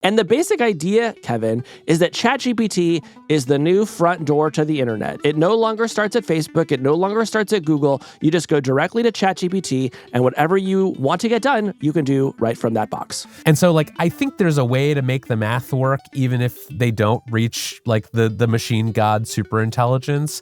And the basic idea, Kevin, is that ChatGPT is the new front door to the internet. It no longer starts at Facebook. It no longer starts at Google. You just go directly to ChatGPT, and whatever you want to get done, you can do right from that box. And so, I think there's a way to make the math work, even if they don't reach, the machine god superintelligence.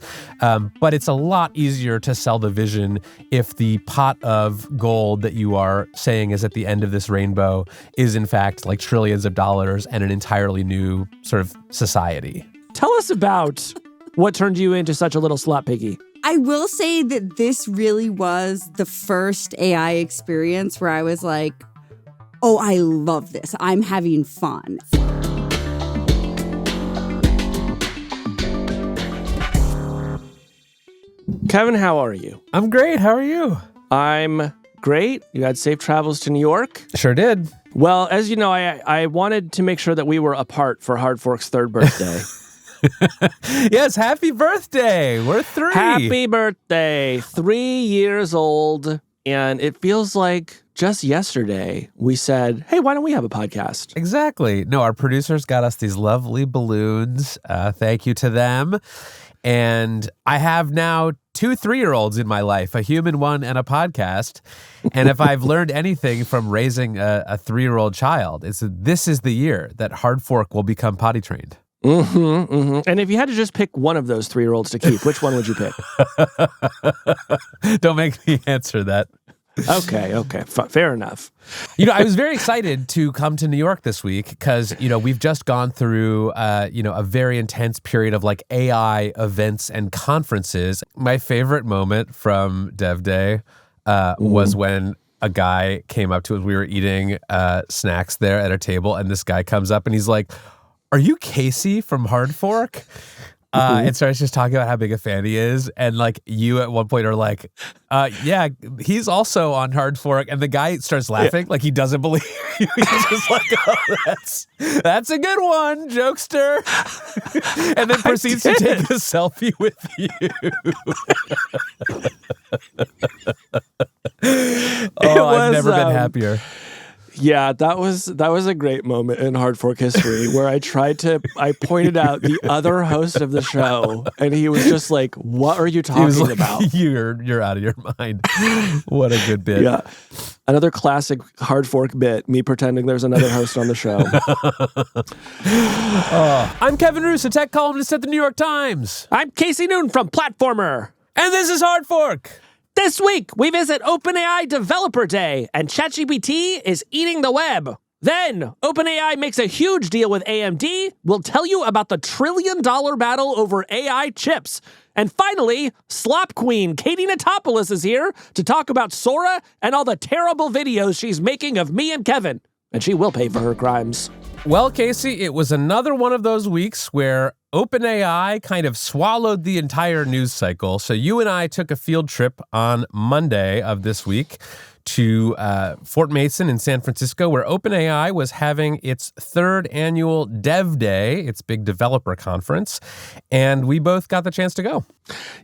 But it's a lot easier to sell the vision if the pot of gold that you are saying is at the end of this rainbow is, in fact, trillions of dollars and an entirely new sort of society. Tell us about what turned you into such a little slop piggy. I will say that this really was the first AI experience where I was like, oh, I love this. I'm having fun. Kevin, how are you? I'm great. How are you? I'm great. You had safe travels to New York? Sure did. Well, as you know, I wanted to make sure that we were apart for Hard Fork's third birthday. Yes, happy birthday. We're 3. Happy birthday. 3 years old. And it feels like just yesterday we said, hey, why don't we have a podcast? Exactly. No, our producers got us these lovely balloons. Thank you to them. And I have now 2 3-year-olds in my life, a human one and a podcast. And if I've learned anything from raising a 3-year-old child, it's that this is the year that Hard Fork will become potty trained. Mm-hmm, mm-hmm. And if you had to just pick one of those 3-year-olds to keep, which one would you pick? Don't make me answer that. Okay. Fair enough. I was very excited to come to New York this week because, we've just gone through, a very intense period of AI events and conferences. My favorite moment from DevDay was when a guy came up to us. We were eating snacks there at a table, and this guy comes up and he's like, "Are you Casey from Hard Fork?" And starts just talking about how big a fan he is. And you at one point are like, yeah, he's also on Hard Fork. And the guy starts laughing like he doesn't believe you. He's just like, oh, that's a good one, jokester. And then proceeds to take a selfie with you. I've never been happier. Yeah, that was a great moment in Hard Fork history where I pointed out the other host of the show, and he was just like, "What are you talking about? You're out of your mind." What a good bit. Yeah, another classic Hard Fork bit. Me pretending there's another host on the show. I'm Kevin Roos, a tech columnist at the New York Times. I'm Casey Newton from Platformer, and this is Hard Fork. This week, we visit OpenAI Developer Day, and ChatGPT is eating the web. Then, OpenAI makes a huge deal with AMD. We'll tell you about the $1 trillion battle over AI chips. And finally, Slop Queen Katie Notopoulos is here to talk about Sora and all the terrible videos she's making of me and Kevin. And she will pay for her crimes. Well, Casey, it was another one of those weeks where OpenAI kind of swallowed the entire news cycle. So you and I took a field trip on Monday of this week to Fort Mason in San Francisco, where OpenAI was having its 3rd annual DevDay, its big developer conference, and we both got the chance to go.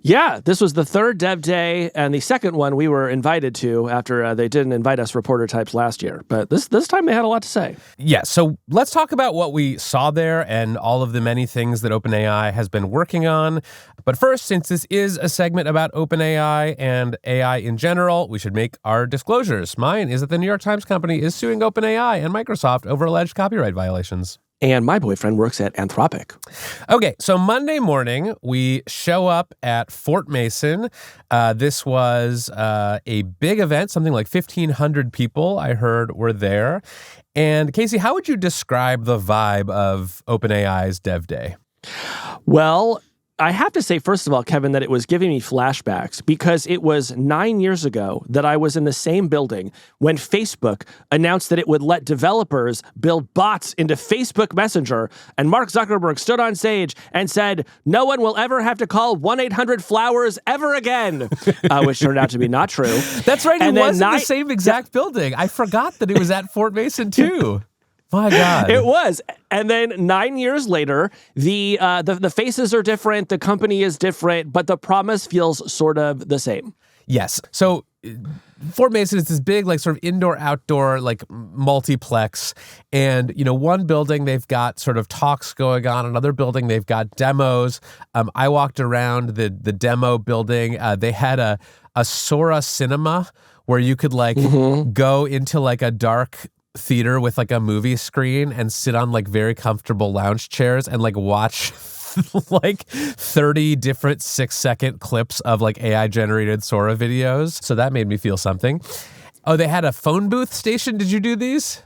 Yeah, this was the 3rd DevDay, and the second one we were invited to after they didn't invite us reporter types last year. But this time they had a lot to say. Yeah, so let's talk about what we saw there and all of the many things that OpenAI has been working on. But first, since this is a segment about OpenAI and AI in general, we should make our disclosures. Mine is that the New York Times Company is suing OpenAI and Microsoft over alleged copyright violations. And my boyfriend works at Anthropic. Okay, so Monday morning, we show up at Fort Mason. This was a big event, something like 1,500 people, I heard, were there. And Casey, how would you describe the vibe of OpenAI's DevDay? Well, I have to say, first of all, Kevin, that it was giving me flashbacks because it was 9 years ago that I was in the same building when Facebook announced that it would let developers build bots into Facebook Messenger. And Mark Zuckerberg stood on stage and said, no one will ever have to call 1-800-Flowers ever again, which turned out to be not true. That's right. It was in the same exact building. I forgot that it was at Fort Mason, too. My God. It was. And then 9 years later, the faces are different, the company is different, but the promise feels sort of the same. Yes. So Fort Mason is this big, like, sort of indoor-outdoor, like, multiplex. And, one building, they've got sort of talks going on. Another building, they've got demos. I walked around the demo building. They had a Sora cinema where you could, like, go into, like, a dark theater with, like, a movie screen and sit on, like, very comfortable lounge chairs and, like, watch like 30 different 6-second clips of like AI generated Sora videos. So that made me feel something. Oh, they had a phone booth station. Did you do these?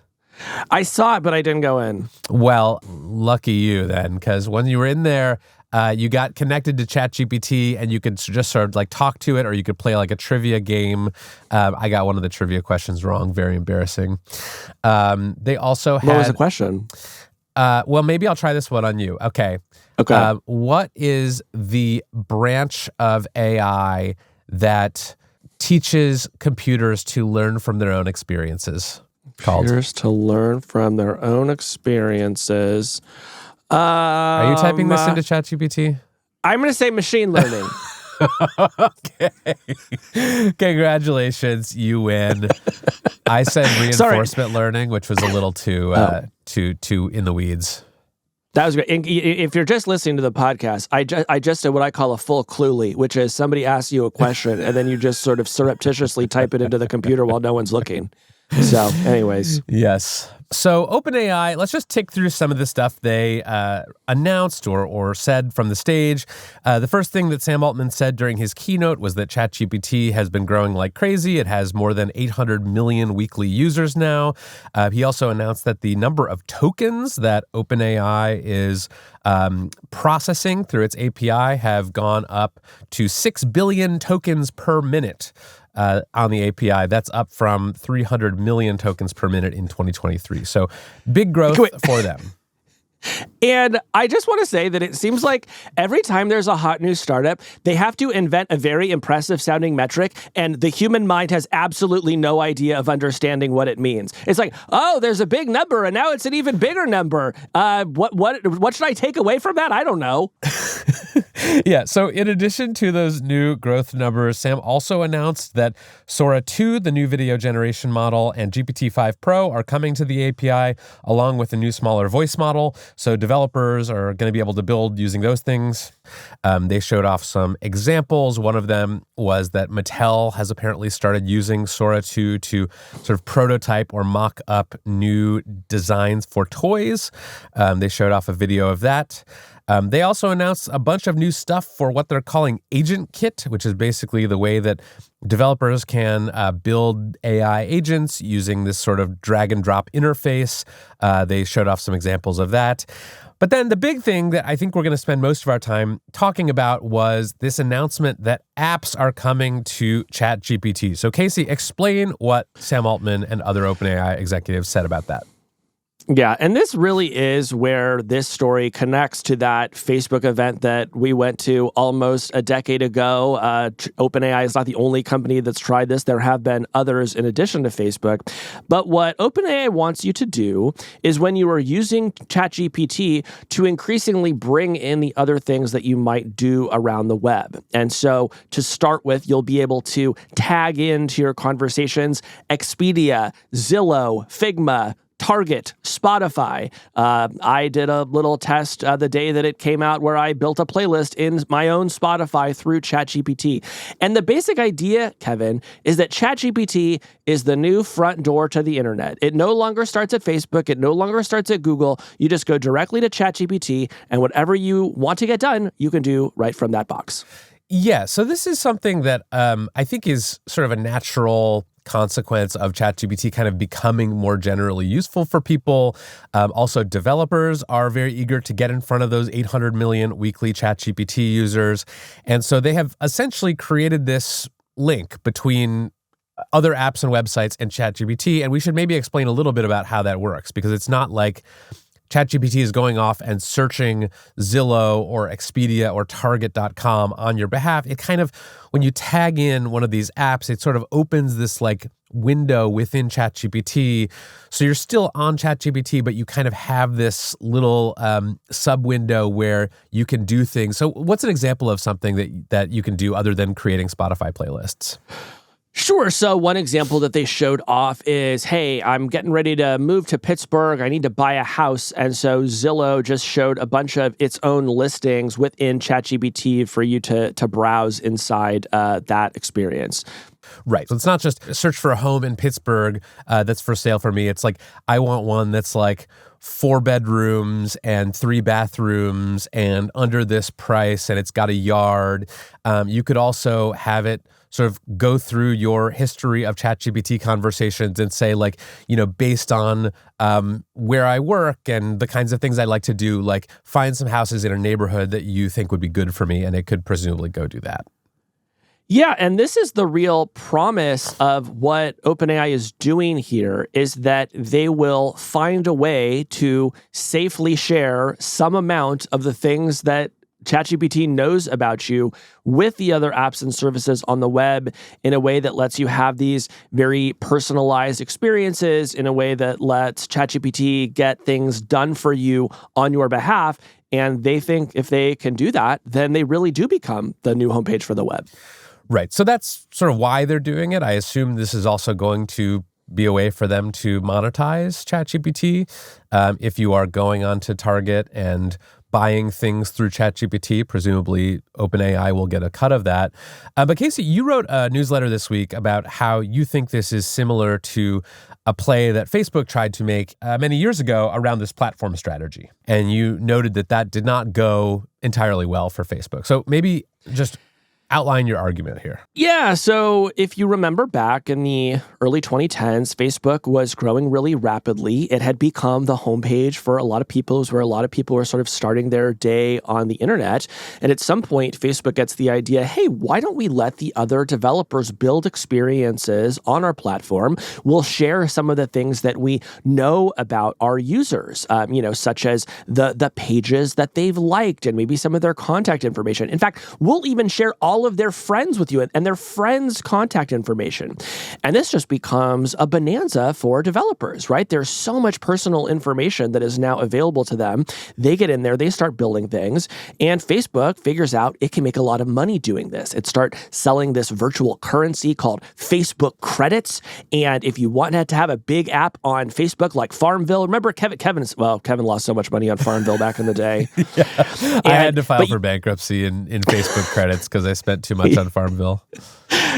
I saw it, but I didn't go in. Well, lucky you then, because when you were in there, you got connected to ChatGPT and you could just sort of like talk to it, or you could play like a trivia game. I got one of the trivia questions wrong. Very embarrassing. They also had... What was the question? Well, maybe I'll try this one on you. Okay. What is the branch of AI that teaches computers to learn from their own experiences? Computers to learn from their own experiences. Are you typing this into ChatGPT? I'm going to say machine learning. Okay. Congratulations, you win. I said reinforcement learning, which was a little too in the weeds. That was great. If you're just listening to the podcast, I just did what I call a full Cluely, which is somebody asks you a question and then you just sort of surreptitiously type it into the computer while no one's looking. So, anyways. Yes. So OpenAI, let's just tick through some of the stuff they announced or said from the stage. The first thing that Sam Altman said during his keynote was that ChatGPT has been growing like crazy. It has more than 800 million weekly users now. He also announced that the number of tokens that OpenAI is processing through its API have gone up to 6 billion tokens per minute. On the API. That's up from 300 million tokens per minute in 2023. So big growth for them. And I just want to say that it seems like every time there's a hot new startup, they have to invent a very impressive sounding metric, and the human mind has absolutely no idea of understanding what it means. It's like, oh, there's a big number, and now it's an even bigger number. What should I take away from that? I don't know. Yeah, so in addition to those new growth numbers, Sam also announced that Sora 2, the new video generation model, and GPT-5 Pro are coming to the API, along with a new smaller voice model. So developers are going to be able to build using those things. They showed off some examples. One of them was that Mattel has apparently started using Sora 2 to sort of prototype or mock up new designs for toys. They showed off a video of that. They also announced a bunch of new stuff for what they're calling AgentKit, which is basically the way that developers can build AI agents using this sort of drag and drop interface. They showed off some examples of that. But then the big thing that I think we're going to spend most of our time talking about was this announcement that apps are coming to ChatGPT. So Casey, explain what Sam Altman and other OpenAI executives said about that. Yeah, and this really is where this story connects to that Facebook event that we went to almost a decade ago. OpenAI is not the only company that's tried this. There have been others in addition to Facebook. But what OpenAI wants you to do is when you are using ChatGPT to increasingly bring in the other things that you might do around the web. And so to start with, you'll be able to tag into your conversations Expedia, Zillow, Figma, Target, Spotify. I did a little test the day that it came out where I built a playlist in my own Spotify through ChatGPT. And the basic idea, Kevin, is that ChatGPT is the new front door to the internet. It no longer starts at Facebook. It no longer starts at Google. You just go directly to ChatGPT, and whatever you want to get done, you can do right from that box. Yeah, so this is something that I think is sort of a natural consequence of ChatGPT kind of becoming more generally useful for people. Also, developers are very eager to get in front of those 800 million weekly ChatGPT users. And so they have essentially created this link between other apps and websites and ChatGPT. And we should maybe explain a little bit about how that works, because it's not like ChatGPT is going off and searching Zillow or Expedia or Target.com on your behalf. It kind of, when you tag in one of these apps, it sort of opens this like window within ChatGPT. So you're still on ChatGPT, but you kind of have this little sub window where you can do things. So what's an example of something that you can do other than creating Spotify playlists? Sure. So one example that they showed off is, hey, I'm getting ready to move to Pittsburgh. I need to buy a house. And so Zillow just showed a bunch of its own listings within ChatGPT for you to browse inside that experience. Right. So it's not just search for a home in Pittsburgh that's for sale for me. It's like, I want one that's like 4 bedrooms and 3 bathrooms and under this price, and it's got a yard. You could also have it sort of go through your history of ChatGPT conversations and say, like, based on where I work and the kinds of things I like to do, like find some houses in a neighborhood that you think would be good for me, and it could presumably go do that. Yeah, and this is the real promise of what OpenAI is doing here, is that they will find a way to safely share some amount of the things that ChatGPT knows about you with the other apps and services on the web in a way that lets you have these very personalized experiences, in a way that lets ChatGPT get things done for you on your behalf. And they think if they can do that, then they really do become the new homepage for the web. Right. So that's sort of why they're doing it. I assume this is also going to be a way for them to monetize ChatGPT. If you are going onto Target and buying things through ChatGPT, presumably OpenAI will get a cut of that. But Casey, you wrote a newsletter this week about how you think this is similar to a play that Facebook tried to make many years ago around this platform strategy. And you noted that that did not go entirely well for Facebook. So maybe just outline your argument here. Yeah, so if you remember back in the early 2010s, Facebook was growing really rapidly. It had become the homepage for a lot of people. It was where a lot of people were sort of starting their day on the internet. And at some point, Facebook gets the idea, hey, why don't we let the other developers build experiences on our platform? We'll share some of the things that we know about our users, such as the pages that they've liked and maybe some of their contact information. In fact, we'll even share all of their friends with you and their friends' contact information. And this just becomes a bonanza for developers, right? There's so much personal information that is now available to them. They get in there, they start building things, and Facebook figures out it can make a lot of money doing this. It starts selling this virtual currency called Facebook credits. And if you wanted to have a big app on Facebook like Farmville, remember Kevin lost so much money on Farmville back in the day. Yeah. I had to file for bankruptcy in Facebook credits because I spent too much on Farmville.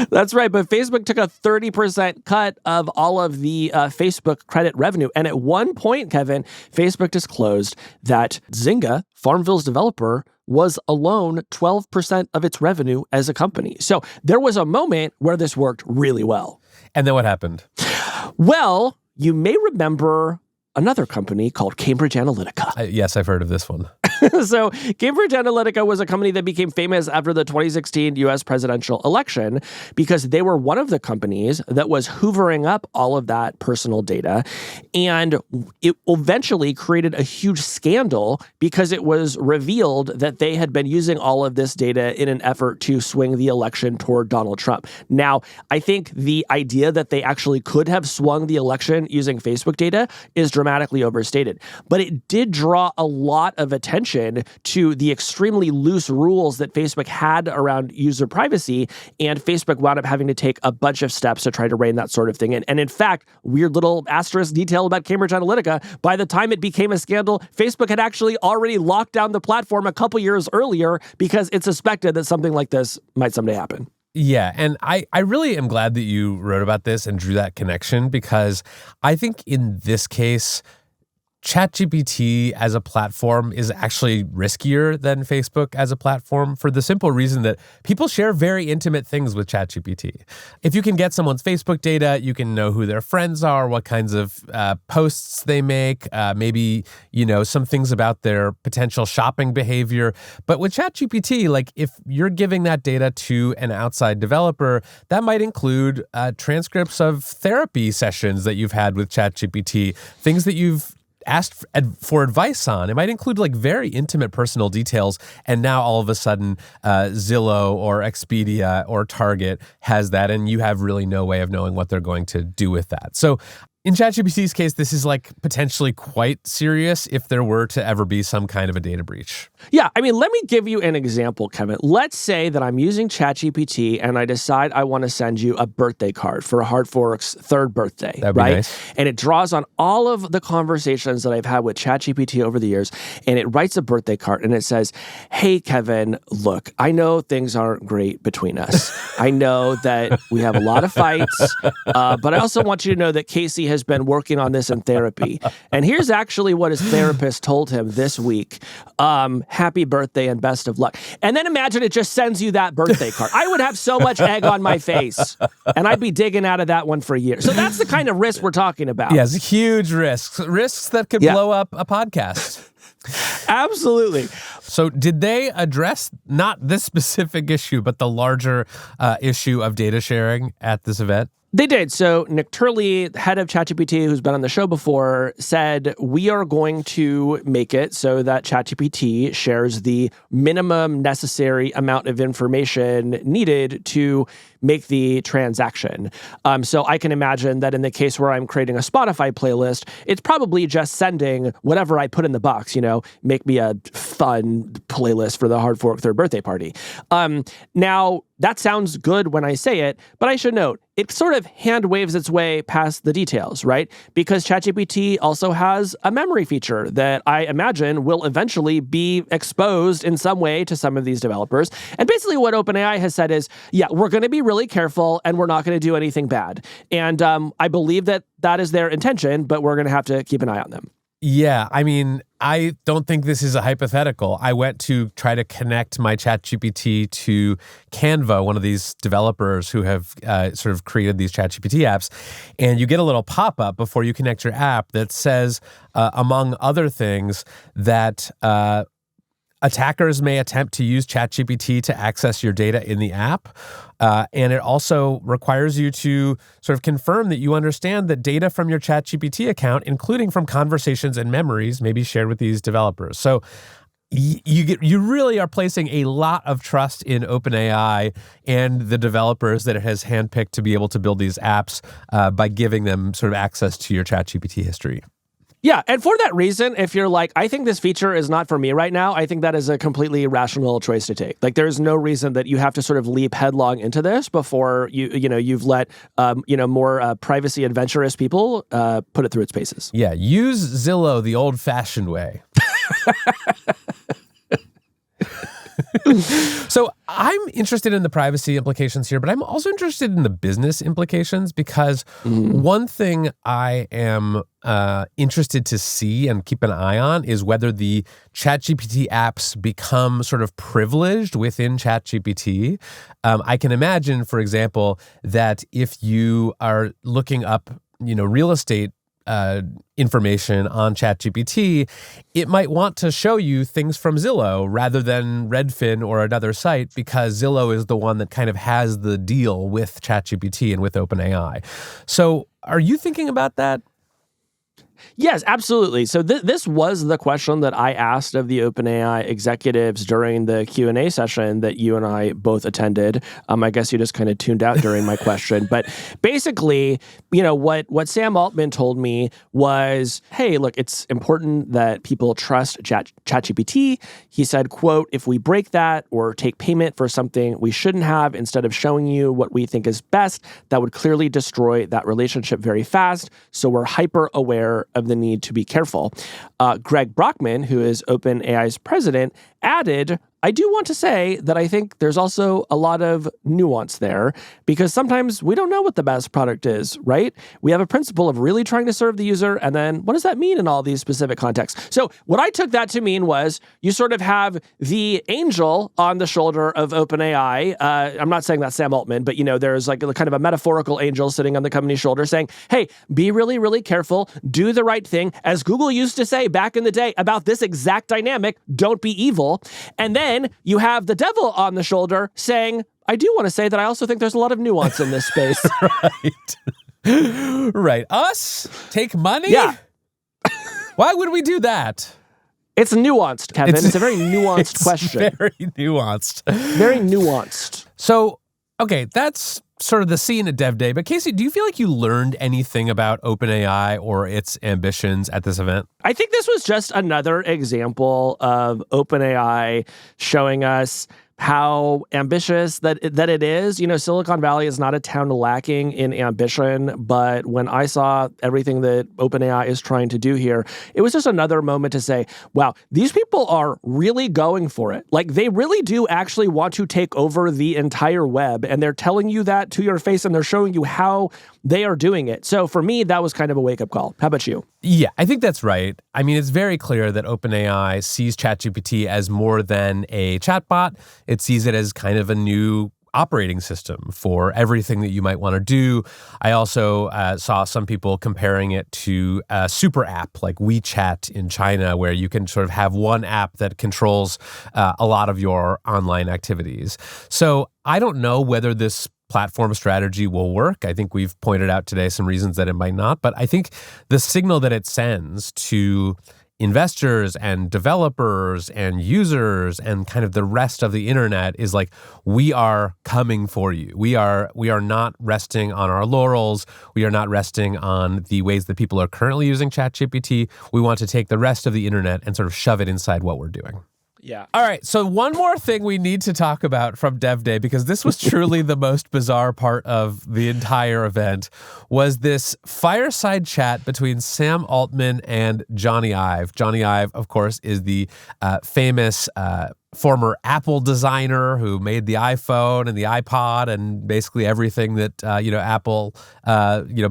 That's right. But Facebook took a 30% cut of all of the Facebook credit revenue. And at one point, Kevin, Facebook disclosed that Zynga, Farmville's developer, was alone 12% of its revenue as a company. So there was a moment where this worked really well. And then what happened? Well, you may remember another company called Cambridge Analytica. Yes, I've heard of this one. So Cambridge Analytica was a company that became famous after the 2016 U.S. presidential election because they were one of the companies that was hoovering up all of that personal data. And it eventually created a huge scandal because it was revealed that they had been using all of this data in an effort to swing the election toward Donald Trump. Now, I think the idea that they actually could have swung the election using Facebook data is dramatically overstated. But it did draw a lot of attention to the extremely loose rules that Facebook had around user privacy, and Facebook wound up having to take a bunch of steps to try to rein that sort of thing in. And in fact, weird little asterisk detail about Cambridge Analytica, by the time it became a scandal, Facebook had actually already locked down the platform a couple years earlier because it suspected that something like this might someday happen. Yeah, and I really am glad that you wrote about this and drew that connection, because I think in this case, ChatGPT as a platform is actually riskier than Facebook as a platform for the simple reason that people share very intimate things with ChatGPT. If you can get someone's Facebook data, you can know who their friends are, what kinds of posts they make, maybe, some things about their potential shopping behavior. But with ChatGPT, like if you're giving that data to an outside developer, that might include transcripts of therapy sessions that you've had with ChatGPT, things that you've asked for advice on. It might include like very intimate personal details. And now all of a sudden, Zillow or Expedia or Target has that, and you have really no way of knowing what they're going to do with that. So In ChatGPT's case, this is like potentially quite serious if there were to ever be some kind of a data breach. Yeah, I mean, let me give you an example, Kevin. Let's say that I'm using ChatGPT and I decide I want to send you a birthday card for Hard Fork's 3rd birthday, That'd be right? nice. And it draws on all of the conversations that I've had with ChatGPT over the years, and it writes a birthday card and it says, hey, Kevin, look, I know things aren't great between us. I know that we have a lot of fights, but I also want you to know that Casey has been working on this in therapy. And here's actually what his therapist told him this week. Happy birthday and best of luck. And then imagine it just sends you that birthday card. I would have so much egg on my face, and I'd be digging out of that one for years. So that's the kind of risk we're talking about. Yes, huge risks that could blow up a podcast. Absolutely. So did they address not this specific issue, but the larger issue of data sharing at this event? They did. So Nick Turley, head of ChatGPT, who's been on the show before, said, we are going to make it so that ChatGPT shares the minimum necessary amount of information needed to make the transaction. So I can imagine that in the case where I'm creating a Spotify playlist, it's probably just sending whatever I put in the box, make me a fun playlist for the Hard Fork 3rd birthday party. Now, that sounds good when I say it, but I should note, it sort of hand waves its way past the details, right? Because ChatGPT also has a memory feature that I imagine will eventually be exposed in some way to some of these developers. And basically what OpenAI has said is, yeah, we're going to be really careful and we're not going to do anything bad. And I believe that that is their intention, but we're going to have to keep an eye on them. Yeah, I mean, I don't think this is a hypothetical. I went to try to connect my ChatGPT to Canva, one of these developers who have sort of created these ChatGPT apps, and you get a little pop-up before you connect your app that says, among other things, that attackers may attempt to use ChatGPT to access your data in the app. And it also requires you to sort of confirm that you understand that data from your ChatGPT account, including from conversations and memories, may be shared with these developers. So you really are placing a lot of trust in OpenAI and the developers that it has handpicked to be able to build these apps by giving them sort of access to your ChatGPT history. Yeah, and for that reason, if you're like, I think this feature is not for me right now, I think that is a completely rational choice to take. Like, there's no reason that you have to sort of leap headlong into this before you've let more privacy adventurous people put it through its paces. Yeah, use Zillow the old-fashioned way. So I'm interested in the privacy implications here, but I'm also interested in the business implications because one thing I am interested to see and keep an eye on is whether the ChatGPT apps become sort of privileged within ChatGPT. I can imagine, for example, that if you are looking up, real estate information on ChatGPT, it might want to show you things from Zillow rather than Redfin or another site because Zillow is the one that kind of has the deal with ChatGPT and with OpenAI. So are you thinking about that? Yes, absolutely. So this was the question that I asked of the OpenAI executives during the Q&A session that you and I both attended. I guess you just kind of tuned out during my question. But basically, what Sam Altman told me was, hey, look, it's important that people trust ChatGPT. He said, quote, if we break that or take payment for something we shouldn't have instead of showing you what we think is best, that would clearly destroy that relationship very fast. So we're hyper aware of the need to be careful. Greg Brockman, who is OpenAI's president, added, I do want to say that I think there's also a lot of nuance there because sometimes we don't know what the best product is, right? We have a principle of really trying to serve the user, and then what does that mean in all these specific contexts? So what I took that to mean was you sort of have the angel on the shoulder of OpenAI. I'm not saying that's Sam Altman, but there's like a kind of a metaphorical angel sitting on the company's shoulder saying, hey, be really, really careful, do the right thing. As Google used to say back in the day about this exact dynamic, don't be evil. And then you have the devil on the shoulder saying, I do want to say that I also think there's a lot of nuance in this space. Right. Right. Us? Take money? Yeah. Why would we do that? It's nuanced, Kevin. It's a very nuanced question. Very nuanced. Very nuanced. So Okay, that's sort of the scene at DevDay. But Casey, do you feel like you learned anything about OpenAI or its ambitions at this event? I think this was just another example of OpenAI showing us how ambitious that it is. You know, Silicon Valley is not a town lacking in ambition, but when I saw everything that OpenAI is trying to do here, it was just another moment to say, wow, these people are really going for it. Like, they really do actually want to take over the entire web, and they're telling you that to your face, and they're showing you how they are doing it. So for me, that was kind of a wake-up call. How about you? Yeah, I think that's right. I mean, it's very clear that OpenAI sees ChatGPT as more than a chatbot. It sees it as kind of a new operating system for everything that you might want to do. I also saw some people comparing it to a super app like WeChat in China, where you can sort of have one app that controls a lot of your online activities. So I don't know whether this platform strategy will work. I think we've pointed out today some reasons that it might not, but I think the signal that it sends to investors and developers and users and kind of the rest of the internet is like, we are coming for you. We are not resting on our laurels. We are not resting on the ways that people are currently using ChatGPT. We want to take the rest of the internet and sort of shove it inside what we're doing. Yeah. All right. So one more thing we need to talk about from DevDay, because this was truly the most bizarre part of the entire event, was this fireside chat between Sam Altman and Jony Ive. Jony Ive, of course, is the famous former Apple designer who made the iPhone and the iPod and basically everything that Apple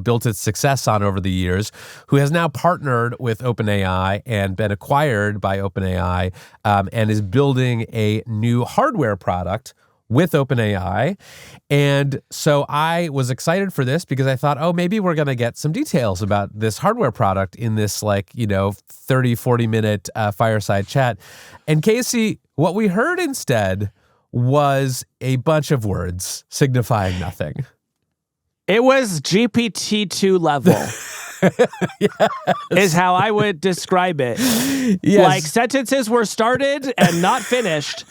built its success on over the years, who has now partnered with OpenAI and been acquired by OpenAI and is building a new hardware product with OpenAI. And so I was excited for this because I thought, oh, maybe we're going to get some details about this hardware product in this 30, 40-minute fireside chat. And Casey, what we heard instead was a bunch of words signifying nothing. It was GPT-2 level. Yes. Is how I would describe it. Yes. Like, sentences were started and not finished.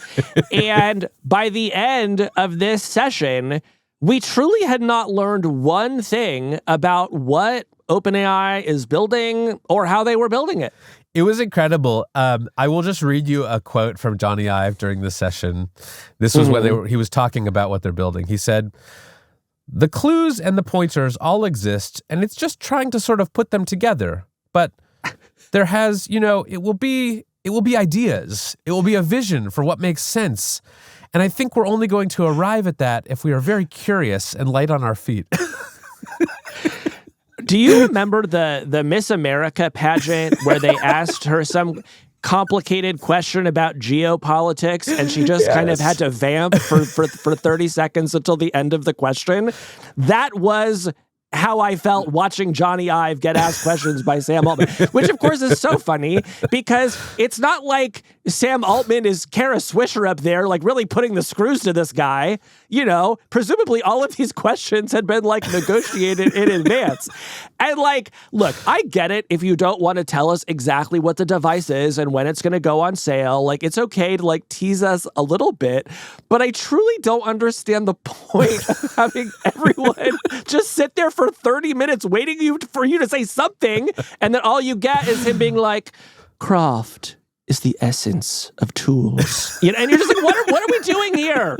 And by the end of this session, we truly had not learned one thing about what OpenAI is building or how they were building it. It was incredible. I will just read you a quote from Jony Ive during the session. This was when he was talking about what they're building. He said, "The clues and the pointers all exist, and it's just trying to sort of put them together. But there has, it will be ideas. It will be a vision for what makes sense. And I think we're only going to arrive at that if we are very curious and light on our feet." Do you remember the Miss America pageant where they asked her some complicated question about geopolitics and she just kind of had to vamp for 30 seconds until the end of the question? That was how I felt watching Jony Ive get asked questions by Sam Altman, which of course is so funny because it's not like Sam Altman is Kara Swisher up there, like really putting the screws to this guy. Presumably all of these questions had been negotiated in advance. And look, I get it if you don't want to tell us exactly what the device is and when it's going to go on sale. It's okay to tease us a little bit, but I truly don't understand the point of having everyone just sit there for 30 minutes waiting for you to say something, and then all you get is him being like, "Craft is the essence of tools." And you're just like, what are we doing here?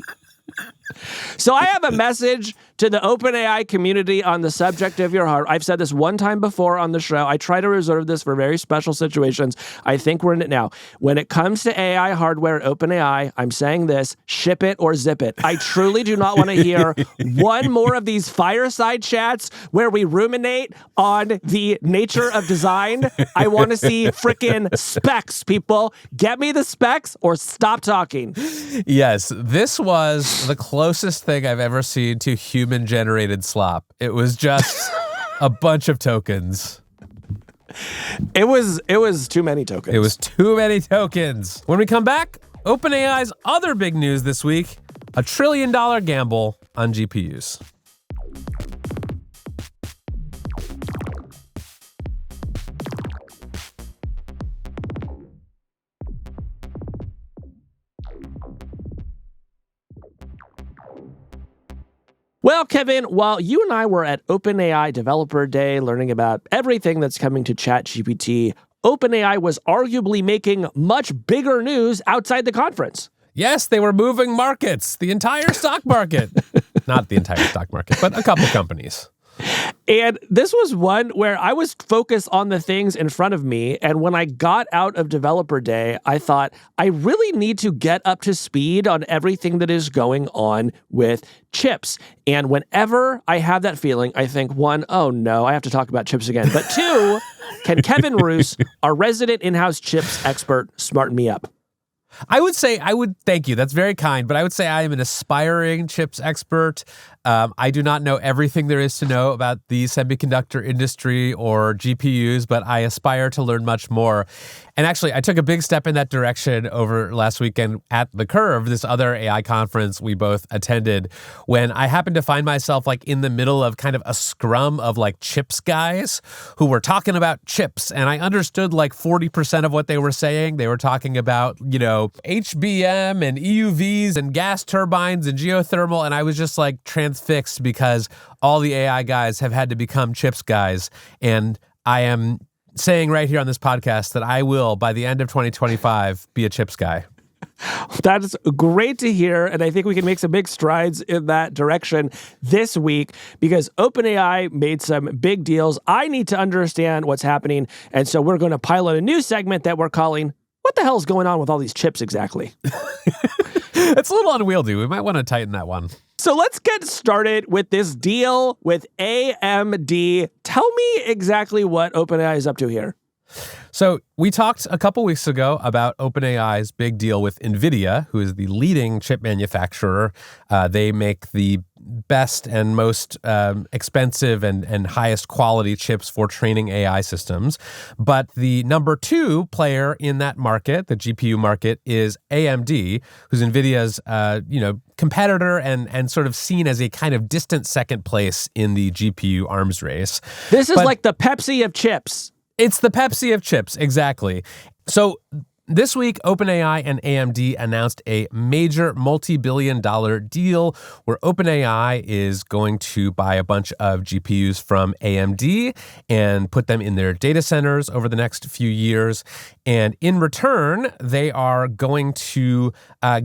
So I have a message to the OpenAI community on the subject of your heart. I've said this one time before on the show. I try to reserve this for very special situations. I think we're in it now. When it comes to AI hardware at OpenAI, I'm saying this: ship it or zip it. I truly do not want to hear one more of these fireside chats where we ruminate on the nature of design. I want to see frickin' specs, people. Get me the specs or stop talking. Yes, this was the closest thing I've ever seen to human-generated slop. It was just a bunch of tokens. It was too many tokens. It was too many tokens. When we come back, OpenAI's other big news this week, a $1 trillion gamble on GPUs. Well, Kevin, while you and I were at OpenAI Developer Day learning about everything that's coming to ChatGPT, OpenAI was arguably making much bigger news outside the conference. Yes, they were moving markets, the entire stock market. Not the entire stock market, but a couple companies. And this was one where I was focused on the things in front of me. And when I got out of Developer Day, I thought, I really need to get up to speed on everything that is going on with chips. And whenever I have that feeling, I think, one, oh no, I have to talk about chips again. But two, can Kevin Roos, our resident in-house chips expert, smarten me up? Thank you. That's very kind, but I would say I am an aspiring chips expert. I do not know everything there is to know about the semiconductor industry or GPUs, but I aspire to learn much more. And actually, I took a big step in that direction over last weekend at The Curve, this other AI conference we both attended, when I happened to find myself like in the middle of kind of a scrum of like chips guys who were talking about chips. And I understood like 40% of what they were saying. They were talking about, HBM and EUVs and gas turbines and geothermal. And I was just like transfixed because all the AI guys have had to become chips guys. And I am saying right here on this podcast that I will, by the end of 2025, be a chips guy. That is great to hear, and I think we can make some big strides in that direction this week because OpenAI made some big deals. I need to understand what's happening, and so we're going to pilot a new segment that we're calling, What the Hell's Going On with All These Chips Exactly? It's a little unwieldy. We might want to tighten that one. So let's get started with this deal with AMD. Tell me exactly what OpenAI is up to here. So we talked a couple weeks ago about OpenAI's big deal with NVIDIA, who is the leading chip manufacturer. They make the best and most expensive and highest quality chips for training AI systems. But the number two player in that market, the GPU market, is AMD, who's NVIDIA's competitor and sort of seen as a kind of distant second place in the GPU arms race. This is like the Pepsi of chips. It's the Pepsi of chips, exactly. So this week, OpenAI and AMD announced a major multi-billion-dollar deal where OpenAI is going to buy a bunch of GPUs from AMD and put them in their data centers over the next few years. And in return, they are going to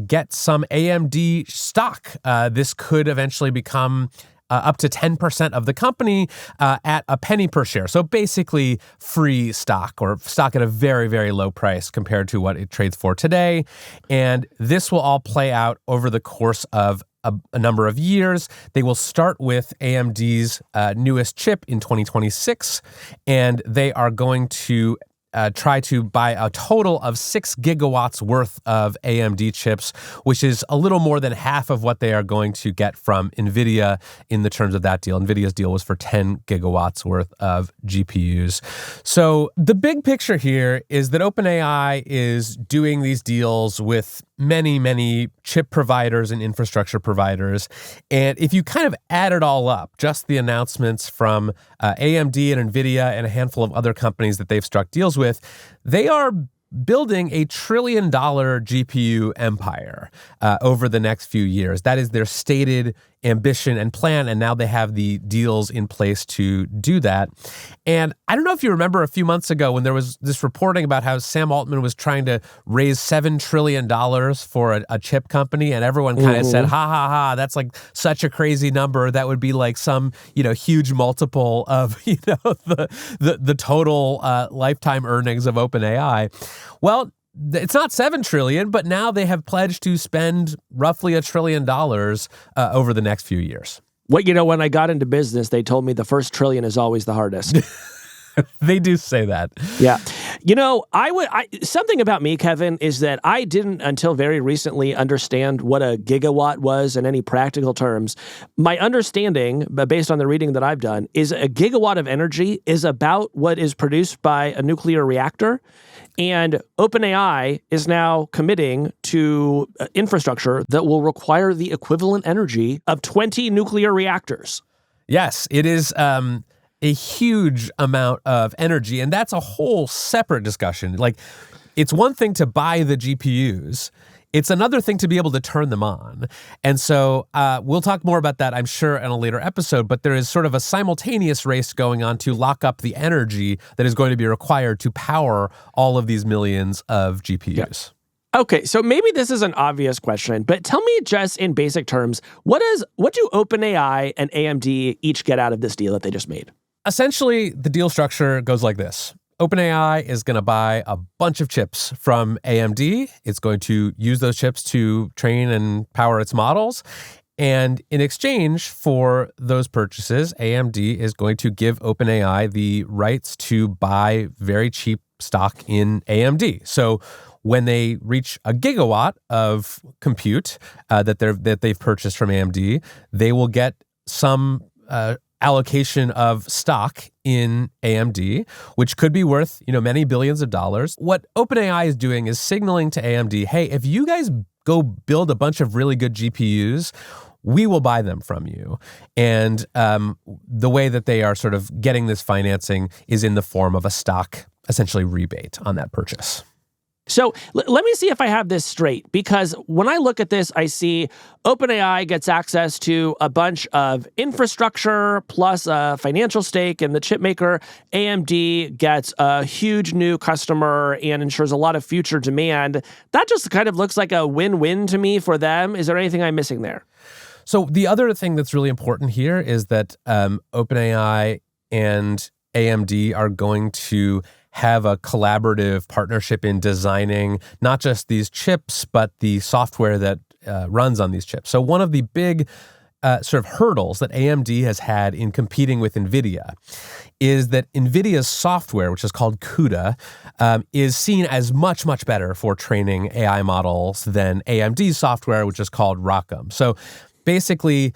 get some AMD stock. This could eventually become up to 10% of the company at a penny per share. So basically free stock or stock at a very, very low price compared to what it trades for today. And this will all play out over the course of a number of years. They will start with AMD's newest chip in 2026, and they are going to try to buy a total of 6 gigawatts worth of AMD chips, which is a little more than half of what they are going to get from NVIDIA in the terms of that deal. NVIDIA's deal was for 10 gigawatts worth of GPUs. So the big picture here is that OpenAI is doing these deals with many, many chip providers and infrastructure providers. And if you kind of add it all up, just the announcements from AMD and NVIDIA and a handful of other companies that they've struck deals with, they are building a $1 trillion GPU empire over the next few years. That is their stated ambition and plan, and now they have the deals in place to do that. And I don't know if you remember a few months ago when there was this reporting about how Sam Altman was trying to raise $7 trillion for a chip company, and everyone kind of said, ha, ha, ha, that's like such a crazy number. That would be like some, huge multiple of, the total lifetime earnings of OpenAI. Well, it's not $7 trillion, but now they have pledged to spend roughly $1 trillion over the next few years. When I got into business, they told me the first trillion is always the hardest. They do say that. Yeah. Something about me, Kevin, is that I didn't until very recently understand what a gigawatt was in any practical terms. My understanding, based on the reading that I've done, is a gigawatt of energy is about what is produced by a nuclear reactor. And OpenAI is now committing to infrastructure that will require the equivalent energy of 20 nuclear reactors. Yes, it is a huge amount of energy, and that's a whole separate discussion. Like, It's one thing to buy the GPUs. It's another thing to be able to turn them on. And so we'll talk more about that, I'm sure, in a later episode, but there is sort of a simultaneous race going on to lock up the energy that is going to be required to power all of these millions of GPUs. Yeah. Okay, so maybe this is an obvious question, but tell me just in basic terms, what do OpenAI and AMD each get out of this deal that they just made? Essentially, the deal structure goes like this. OpenAI is going to buy a bunch of chips from AMD. It's going to use those chips to train and power its models. And in exchange for those purchases, AMD is going to give OpenAI the rights to buy very cheap stock in AMD. So when they reach a gigawatt of compute that they've purchased from AMD, they will get some allocation of stock in AMD, which could be worth, many billions of dollars. What OpenAI is doing is signaling to AMD, hey, if you guys go build a bunch of really good GPUs, we will buy them from you. And the way that they are sort of getting this financing is in the form of a stock, essentially rebate on that purchase. So let me see if I have this straight, because when I look at this, I see OpenAI gets access to a bunch of infrastructure plus a financial stake in the chip maker. AMD gets a huge new customer and ensures a lot of future demand. That just kind of looks like a win-win to me for them. Is there anything I'm missing there? So the other thing that's really important here is that OpenAI and AMD are going to have a collaborative partnership in designing not just these chips, but the software that runs on these chips. So one of the big sort of hurdles that AMD has had in competing with NVIDIA is that NVIDIA's software, which is called CUDA, is seen as much, much better for training AI models than AMD's software, which is called ROCm. So basically,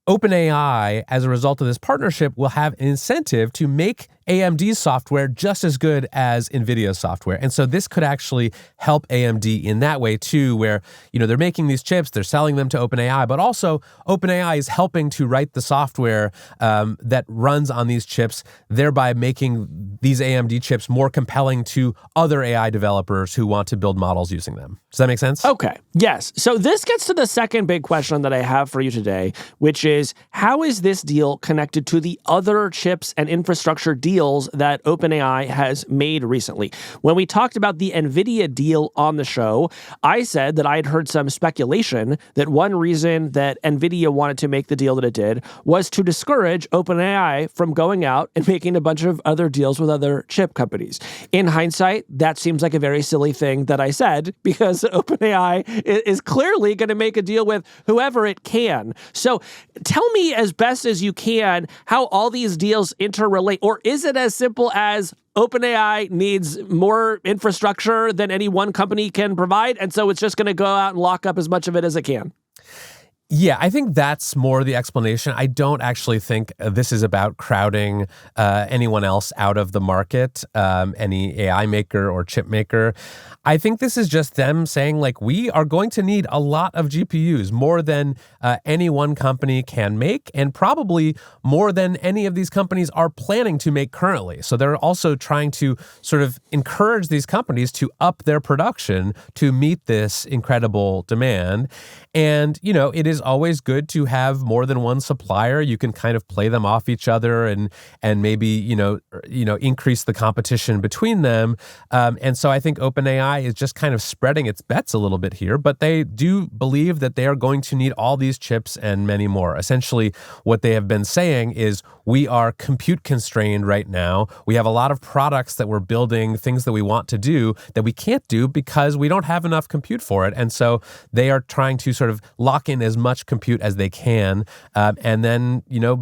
OpenAI, as a result of this partnership, will have an incentive to make AMD's software just as good as NVIDIA's software. And so this could actually help AMD in that way too, where, they're making these chips, they're selling them to OpenAI, but also OpenAI is helping to write the software that runs on these chips, thereby making these AMD chips more compelling to other AI developers who want to build models using them. Does that make sense? Okay. Yes. So this gets to the second big question that I have for you today, which is, how is this deal connected to the other chips and infrastructure deals that OpenAI has made recently? When we talked about the NVIDIA deal on the show, I said that I had heard some speculation that one reason that NVIDIA wanted to make the deal that it did was to discourage OpenAI from going out and making a bunch of other deals with other chip companies. In hindsight, that seems like a very silly thing that I said, because OpenAI is clearly going to make a deal with whoever it can. So tell me as best as you can how all these deals interrelate, or is it as simple as OpenAI needs more infrastructure than any one company can provide, and so it's just going to go out and lock up as much of it as it can? Yeah, I think that's more the explanation. I don't actually think this is about crowding anyone else out of the market, any AI maker or chip maker. I think this is just them saying, we are going to need a lot of GPUs, more than any one company can make, and probably more than any of these companies are planning to make currently. So they're also trying to sort of encourage these companies to up their production to meet this incredible demand. And, it is always good to have more than one supplier. You can kind of play them off each other and maybe, increase the competition between them. And so I think OpenAI is just kind of spreading its bets a little bit here, but they do believe that they are going to need all these chips and many more. Essentially, what they have been saying is, we are compute constrained right now. We have a lot of products that we're building, things that we want to do that we can't do because we don't have enough compute for it. And so they are trying to sort of lock in as much compute as they can, and then,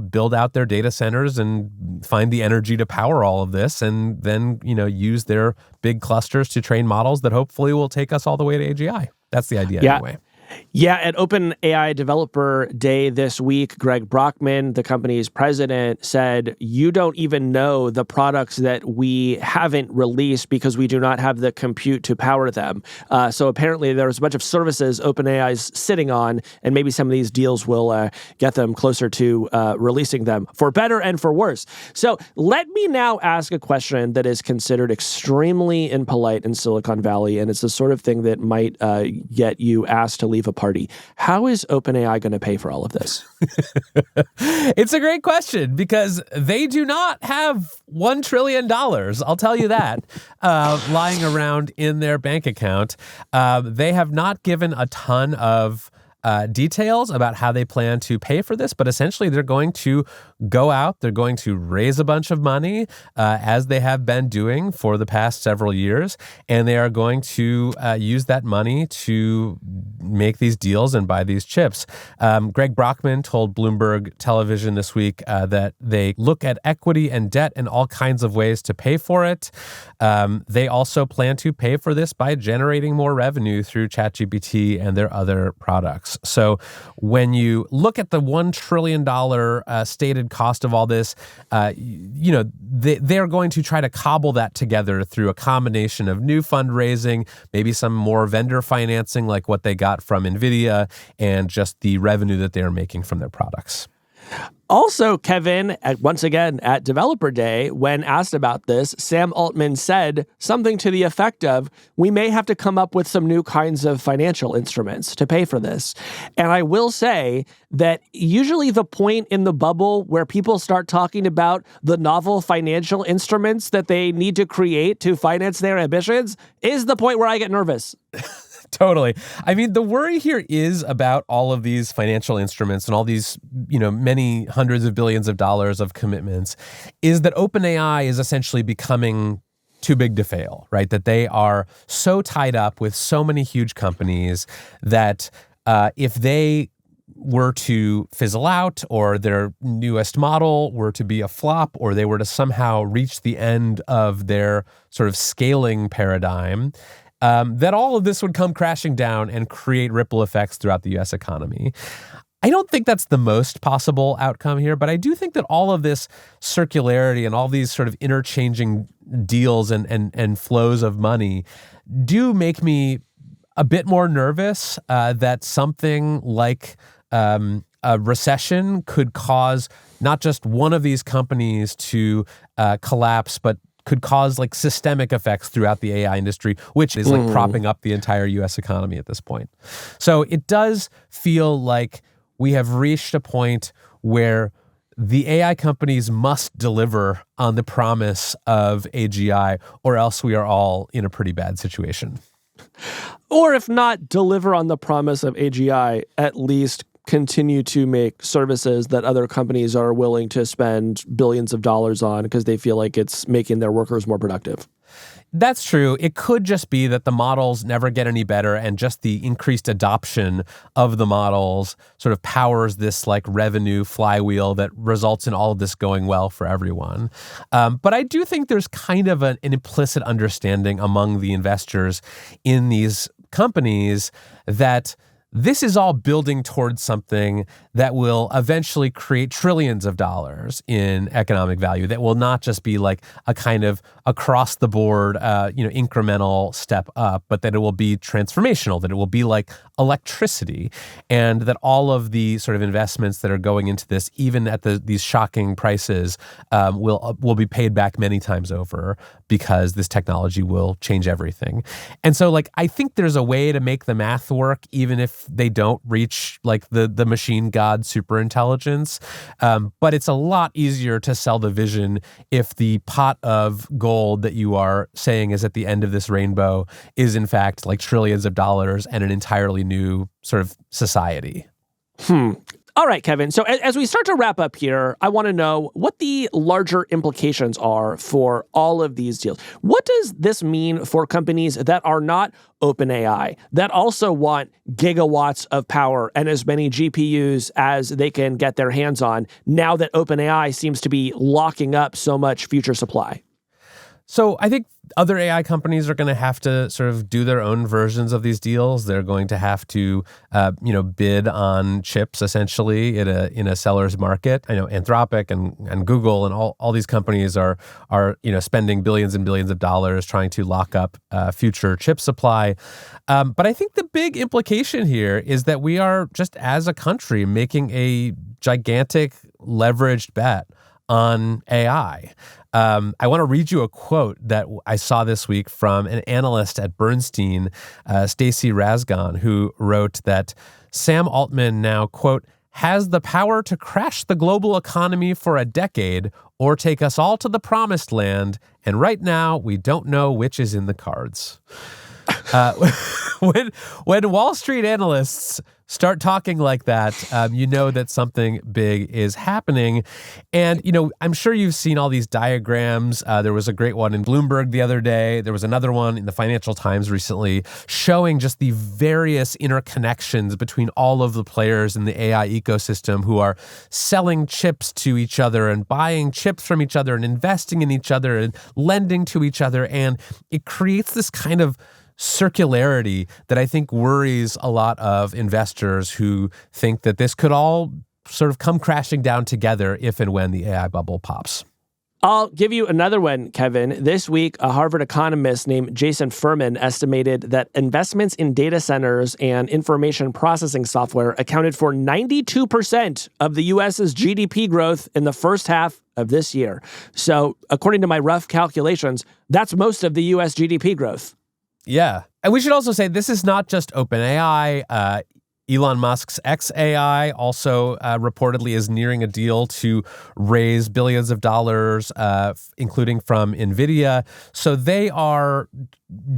build out their data centers and find the energy to power all of this, and then, use their big clusters to train models that hopefully will take us all the way to AGI. That's the idea anyway. Yeah, at OpenAI Developer Day this week, Greg Brockman, the company's president, said, you don't even know the products that we haven't released because we do not have the compute to power them. So apparently there's a bunch of services OpenAI's sitting on, and maybe some of these deals will get them closer to releasing them, for better and for worse. So let me now ask a question that is considered extremely impolite in Silicon Valley, and it's the sort of thing that might get you asked to leave a party. How is OpenAI going to pay for all of this? It's a great question because they do not have $1 trillion. I'll tell you that, lying around in their bank account. They have not given a ton of details about how they plan to pay for this, but essentially they're going to go out, they're going to raise a bunch of money, as they have been doing for the past several years, and they are going to use that money to make these deals and buy these chips. Greg Brockman told Bloomberg Television this week that they look at equity and debt and all kinds of ways to pay for it. They also plan to pay for this by generating more revenue through ChatGPT and their other products. So when you look at the $1 trillion stated cost of all this, they're going to try to cobble that together through a combination of new fundraising, maybe some more vendor financing like what they got from NVIDIA, and just the revenue that they're making from their products. Also, Kevin, once again at Developer Day, when asked about this, Sam Altman said something to the effect of, we may have to come up with some new kinds of financial instruments to pay for this. And I will say that usually the point in the bubble where people start talking about the novel financial instruments that they need to create to finance their ambitions is the point where I get nervous. Totally. I mean, the worry here is about all of these financial instruments and all these, many hundreds of billions of dollars of commitments, is that OpenAI is essentially becoming too big to fail, right? That they are so tied up with so many huge companies that if they were to fizzle out, or their newest model were to be a flop, or they were to somehow reach the end of their sort of scaling paradigm, that all of this would come crashing down and create ripple effects throughout the U.S. economy. I don't think that's the most possible outcome here, but I do think that all of this circularity and all these sort of interchanging deals and flows of money do make me a bit more nervous that something like a recession could cause not just one of these companies to collapse, but could cause like systemic effects throughout the AI industry, which is like propping up the entire US economy at this point. So it does feel like we have reached a point where the AI companies must deliver on the promise of AGI, or else we are all in a pretty bad situation. Or if not deliver on the promise of AGI, at least continue to make services that other companies are willing to spend billions of dollars on because they feel like it's making their workers more productive. That's true. It could just be that the models never get any better, and just the increased adoption of the models sort of powers this like revenue flywheel that results in all of this going well for everyone. But I do think there's kind of an implicit understanding among the investors in these companies that this is all building towards something that will eventually create trillions of dollars in economic value, that will not just be like a kind of across the board, incremental step up, but that it will be transformational, that it will be like electricity, and that all of the sort of investments that are going into this, even at these shocking prices, will be paid back many times over because this technology will change everything. And so like, I think there's a way to make the math work, even if they don't reach like the machine god superintelligence. But it's a lot easier to sell the vision if the pot of gold that you are saying is at the end of this rainbow is in fact like trillions of dollars and an entirely new sort of society. All right, Kevin. So as we start to wrap up here, I want to know what the larger implications are for all of these deals. What does this mean for companies that are not OpenAI, that also want gigawatts of power and as many GPUs as they can get their hands on, now that OpenAI seems to be locking up so much future supply? So I think other AI companies are going to have to sort of do their own versions of these deals. They're going to have to, bid on chips essentially in a seller's market. I know Anthropic and Google and all these companies are spending billions and billions of dollars trying to lock up future chip supply. But I think the big implication here is that we are just as a country making a gigantic leveraged bet on AI. I want to read you a quote that I saw this week from an analyst at Bernstein, Stacy Rasgon, who wrote that Sam Altman now, quote, has the power to crash the global economy for a decade or take us all to the promised land. And right now, we don't know which is in the cards. When Wall Street analysts start talking like that, you know that something big is happening. And, I'm sure you've seen all these diagrams. There was a great one in Bloomberg the other day. There was another one in the Financial Times recently showing just the various interconnections between all of the players in the AI ecosystem who are selling chips to each other and buying chips from each other and investing in each other and lending to each other. And it creates this kind of circularity that I think worries a lot of investors who think that this could all sort of come crashing down together if and when the AI bubble pops. I'll give you another one, Kevin. This week, a Harvard economist named Jason Furman estimated that investments in data centers and information processing software accounted for 92% of the U.S.'s GDP growth in the first half of this year. So, according to my rough calculations, that's most of the U.S. GDP growth. Yeah. And we should also say this is not just OpenAI. Elon Musk's xAI also reportedly is nearing a deal to raise billions of dollars, including from NVIDIA. So they are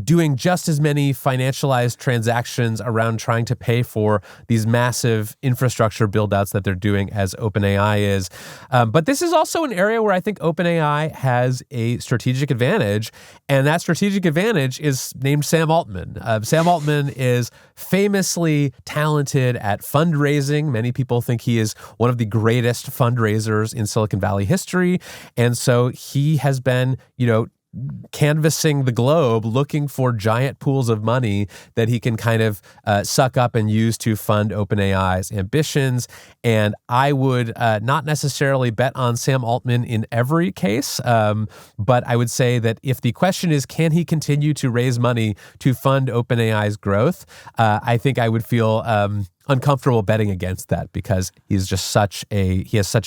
doing just as many financialized transactions around trying to pay for these massive infrastructure buildouts that they're doing as OpenAI is. But this is also an area where I think OpenAI has a strategic advantage, and that strategic advantage is named Sam Altman. Sam Altman is famously talented at fundraising. Many people think he is one of the greatest fundraisers in Silicon Valley history. And so he has been, canvassing the globe looking for giant pools of money that he can kind of suck up and use to fund OpenAI's ambitions. And I would not necessarily bet on Sam Altman in every case, but I would say that if the question is, can he continue to raise money to fund OpenAI's growth, I think I would feel uncomfortable betting against that because he has such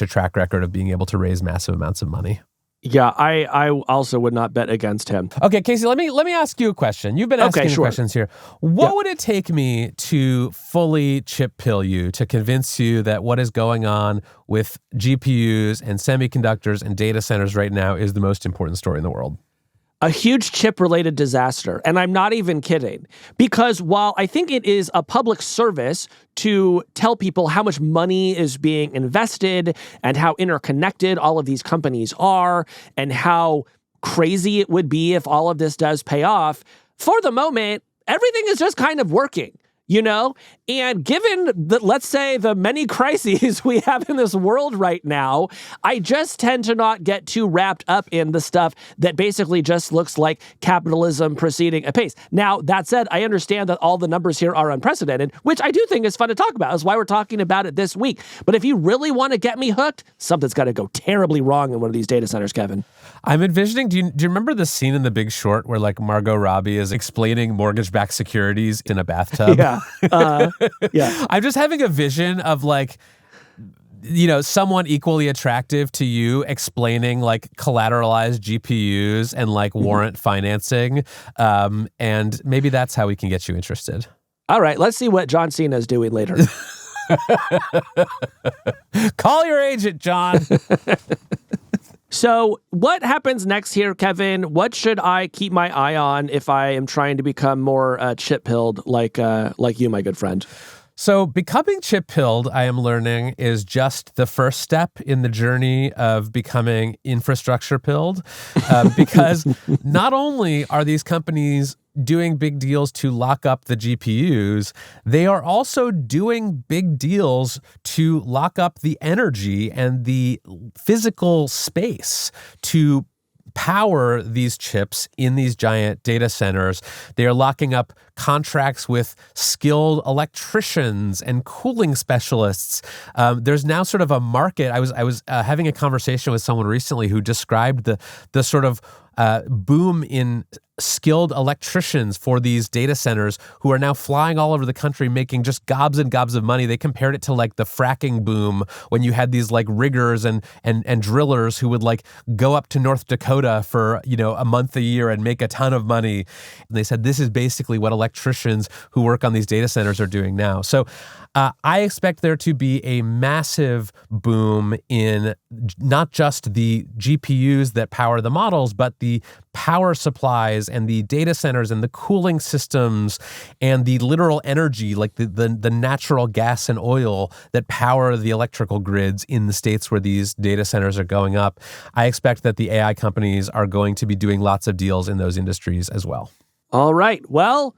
a track record of being able to raise massive amounts of money. Yeah, I also would not bet against him. Okay, Casey, let me ask you a question. You've been asking questions here. What would it take me to fully chip pill you, to convince you that what is going on with GPUs and semiconductors and data centers right now is the most important story in the world? A huge chip-related disaster. And I'm not even kidding. Because while I think it is a public service to tell people how much money is being invested and how interconnected all of these companies are and how crazy it would be if all of this does pay off, for the moment, everything is just kind of working. And given that, let's say, the many crises we have in this world right now, I just tend to not get too wrapped up in the stuff that basically just looks like capitalism proceeding apace. Now, that said, I understand that all the numbers here are unprecedented, which I do think is fun to talk about. That's why we're talking about it this week. But if you really want to get me hooked, something's got to go terribly wrong in one of these data centers, Kevin. I'm envisioning, do you remember the scene in The Big Short where Margot Robbie is explaining mortgage-backed securities in a bathtub? Yeah. Yeah. I'm just having a vision of someone equally attractive to you explaining collateralized GPUs and warrant financing. And maybe that's how we can get you interested. All right. Let's see what John Cena is doing later. Call your agent, John. So what happens next here, Kevin? What should I keep my eye on if I am trying to become more chip-pilled like you, my good friend? So becoming chip-pilled, I am learning, is just the first step in the journey of becoming infrastructure-pilled. Because not only are these companies doing big deals to lock up the GPUs, they are also doing big deals to lock up the energy and the physical space to power these chips in these giant data centers. They are locking up contracts with skilled electricians and cooling specialists. There's now sort of a market. I was having a conversation with someone recently who described the sort of boom in skilled electricians for these data centers who are now flying all over the country making just gobs and gobs of money. They compared it to like the fracking boom when you had these like riggers and drillers who would like go up to North Dakota for, a month a year and make a ton of money. And they said this is basically what electricians who work on these data centers are doing now. So I expect there to be a massive boom in not just the GPUs that power the models, but the power supplies and the data centers and the cooling systems and the literal energy, like the natural gas and oil that power the electrical grids in the states where these data centers are going up. I expect that the AI companies are going to be doing lots of deals in those industries as well. All right. Well,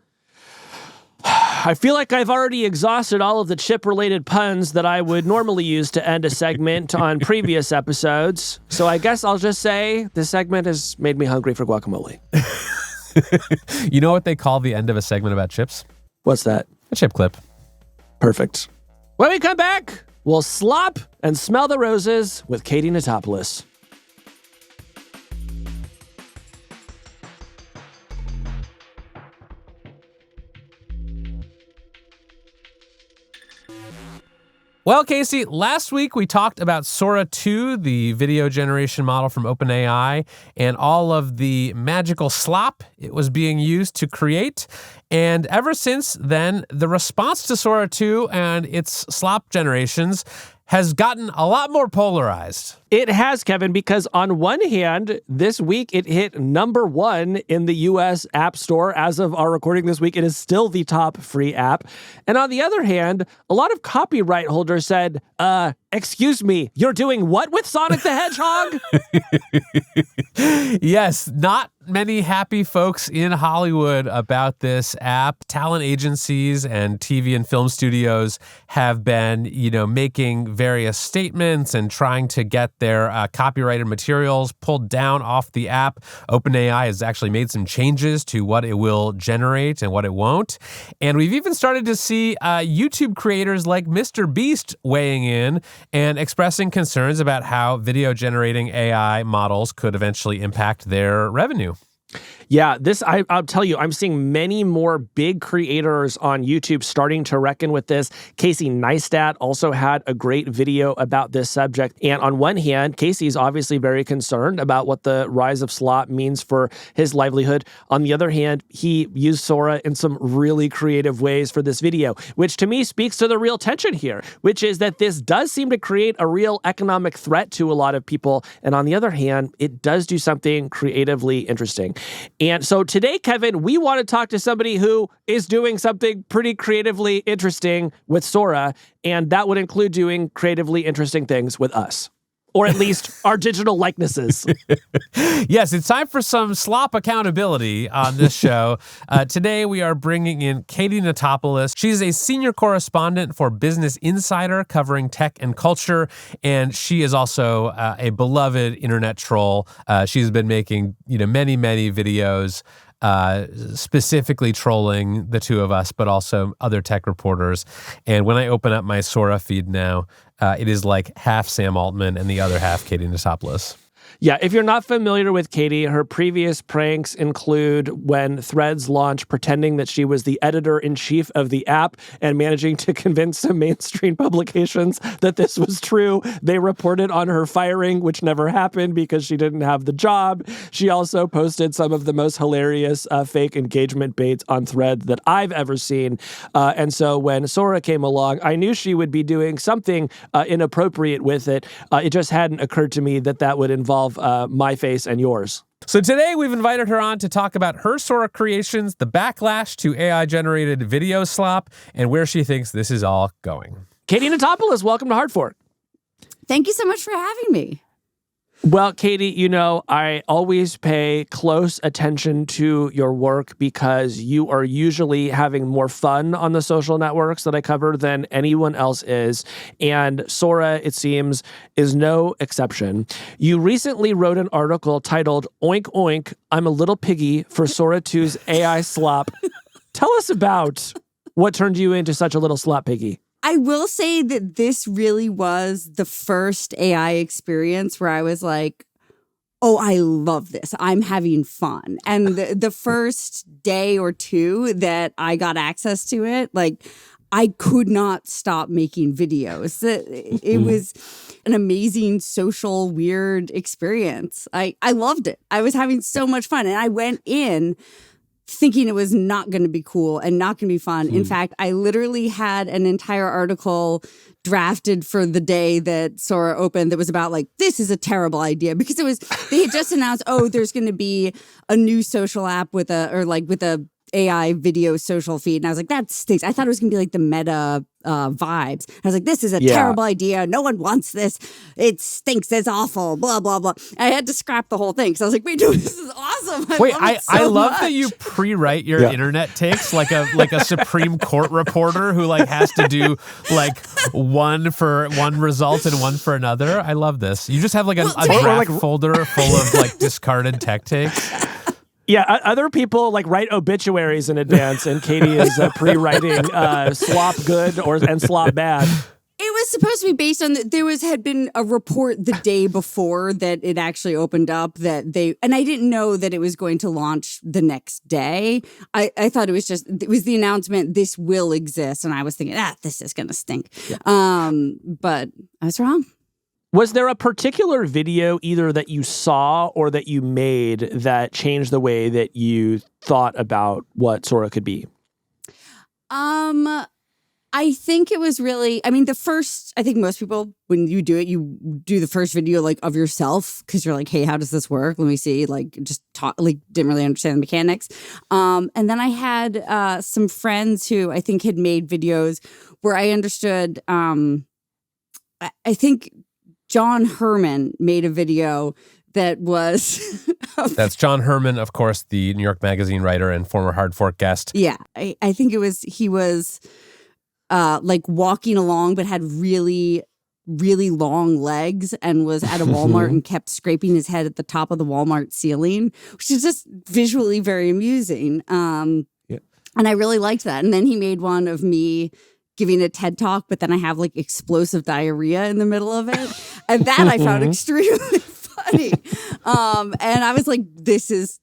I feel like I've already exhausted all of the chip-related puns that I would normally use to end a segment on previous episodes. So I guess I'll just say this segment has made me hungry for guacamole. You know what they call the end of a segment about chips? What's that? A chip clip. Perfect. When we come back, we'll slop and smell the roses with Katie Notopoulos. Well, Casey, last week we talked about Sora 2, the video generation model from OpenAI, and all of the magical slop it was being used to create. And ever since then, the response to Sora 2 and its slop generations has gotten a lot more polarized. It has, Kevin, because on one hand, this week it hit number 1 in the US App Store. As of our recording this week, it is still the top free app. And on the other hand, a lot of copyright holders said, excuse me, you're doing what with Sonic the Hedgehog? Yes, not many happy folks in Hollywood about this app. Talent agencies and TV and film studios have been, making various statements and trying to get their copyrighted materials pulled down off the app. OpenAI has actually made some changes to what it will generate and what it won't. And we've even started to see YouTube creators like Mr. Beast weighing in and expressing concerns about how video generating AI models could eventually impact their revenue. Yeah, I'll tell you, I'm seeing many more big creators on YouTube starting to reckon with this. Casey Neistat also had a great video about this subject. And on one hand, Casey's obviously very concerned about what the rise of slop means for his livelihood. On the other hand, he used Sora in some really creative ways for this video, which to me speaks to the real tension here, which is that this does seem to create a real economic threat to a lot of people. And on the other hand, it does do something creatively interesting. And so today, Kevin, we want to talk to somebody who is doing something pretty creatively interesting with Sora, and that would include doing creatively interesting things with us. Or at least our digital likenesses. Yes, it's time for some slop accountability on this show. Today, we are bringing in Katie Notopoulos. She's a senior correspondent for Business Insider covering tech and culture, and she is also a beloved internet troll. She's been making many, many videos specifically trolling the two of us, but also other tech reporters. And when I open up my Sora feed now, it is like half Sam Altman and the other half Katie Notopoulos. Yeah, if you're not familiar with Katie, her previous pranks include when Threads launched pretending that she was the editor-in-chief of the app and managing to convince some mainstream publications that this was true. They reported on her firing, which never happened because she didn't have the job. She also posted some of the most hilarious fake engagement baits on Threads that I've ever seen. And so when Sora came along, I knew she would be doing something inappropriate with it. It just hadn't occurred to me that that would involve my face and yours. So today we've invited her on to talk about her Sora creations, the backlash to AI-generated video slop, and where she thinks this is all going. Katie Notopoulos, welcome to Hard Fork. Thank you so much for having me. Well, Katie, you know, I always pay close attention to your work because you are usually having more fun on the social networks that I cover than anyone else is. And Sora, it seems, is no exception. You recently wrote an article titled Oink Oink, I'm a Little Piggy for Sora 2's AI Slop. Tell us about what turned you into such a little slop piggy. I will say that this really was the first AI experience where I was like, oh, I love this. I'm having fun. And the first day or two that I got access to it, like, I could not stop making videos. It was an amazing, social, weird experience. I loved it. I was having so much fun. And I went in thinking it was not going to be cool and not going to be fun. In fact, I literally had an entire article drafted for the day that Sora opened that was about like, this is a terrible idea, because they had just announced, oh, there's going to be a new social app with a AI video social feed. And I was like, that stinks. I thought it was going to be like the Meta vibes. I was like, this is a terrible idea. No one wants this. It stinks. It's awful. Blah, blah, blah. I had to scrap the whole thing because I was like, wait, no, this is awesome. I love that you pre-write your internet takes like a Supreme Court reporter who like has to do like one for one result and one for another. I love this. You just have like a draft folder full of like discarded tech takes. Yeah, other people like write obituaries in advance, and Katie is pre-writing slop good and slop bad. It was supposed to be based on had been a report the day before that it actually opened up and I didn't know that it was going to launch the next day. I thought it was the announcement, this will exist, and I was thinking, this is going to stink. Yeah. But I was wrong. Was there a particular video either that you saw or that you made that changed the way that you thought about what Sora could be? I think it was really, I think most people, when you do it, you do the first video like of yourself because you're like, hey, how does this work? Let me see, like just talk, like didn't really understand the mechanics. And then I had some friends who I think had made videos where I understood, I think John Herman made a video that was... That's John Herman, of course, the New York Magazine writer and former Hard Fork guest. Yeah, I think he was like walking along but had really, really long legs and was at a Walmart and kept scraping his head at the top of the Walmart ceiling, which is just visually very amusing. And I really liked that. And then he made one of me giving a TED Talk, but then I have like explosive diarrhea in the middle of it. And that I found extremely funny. And I was like, this is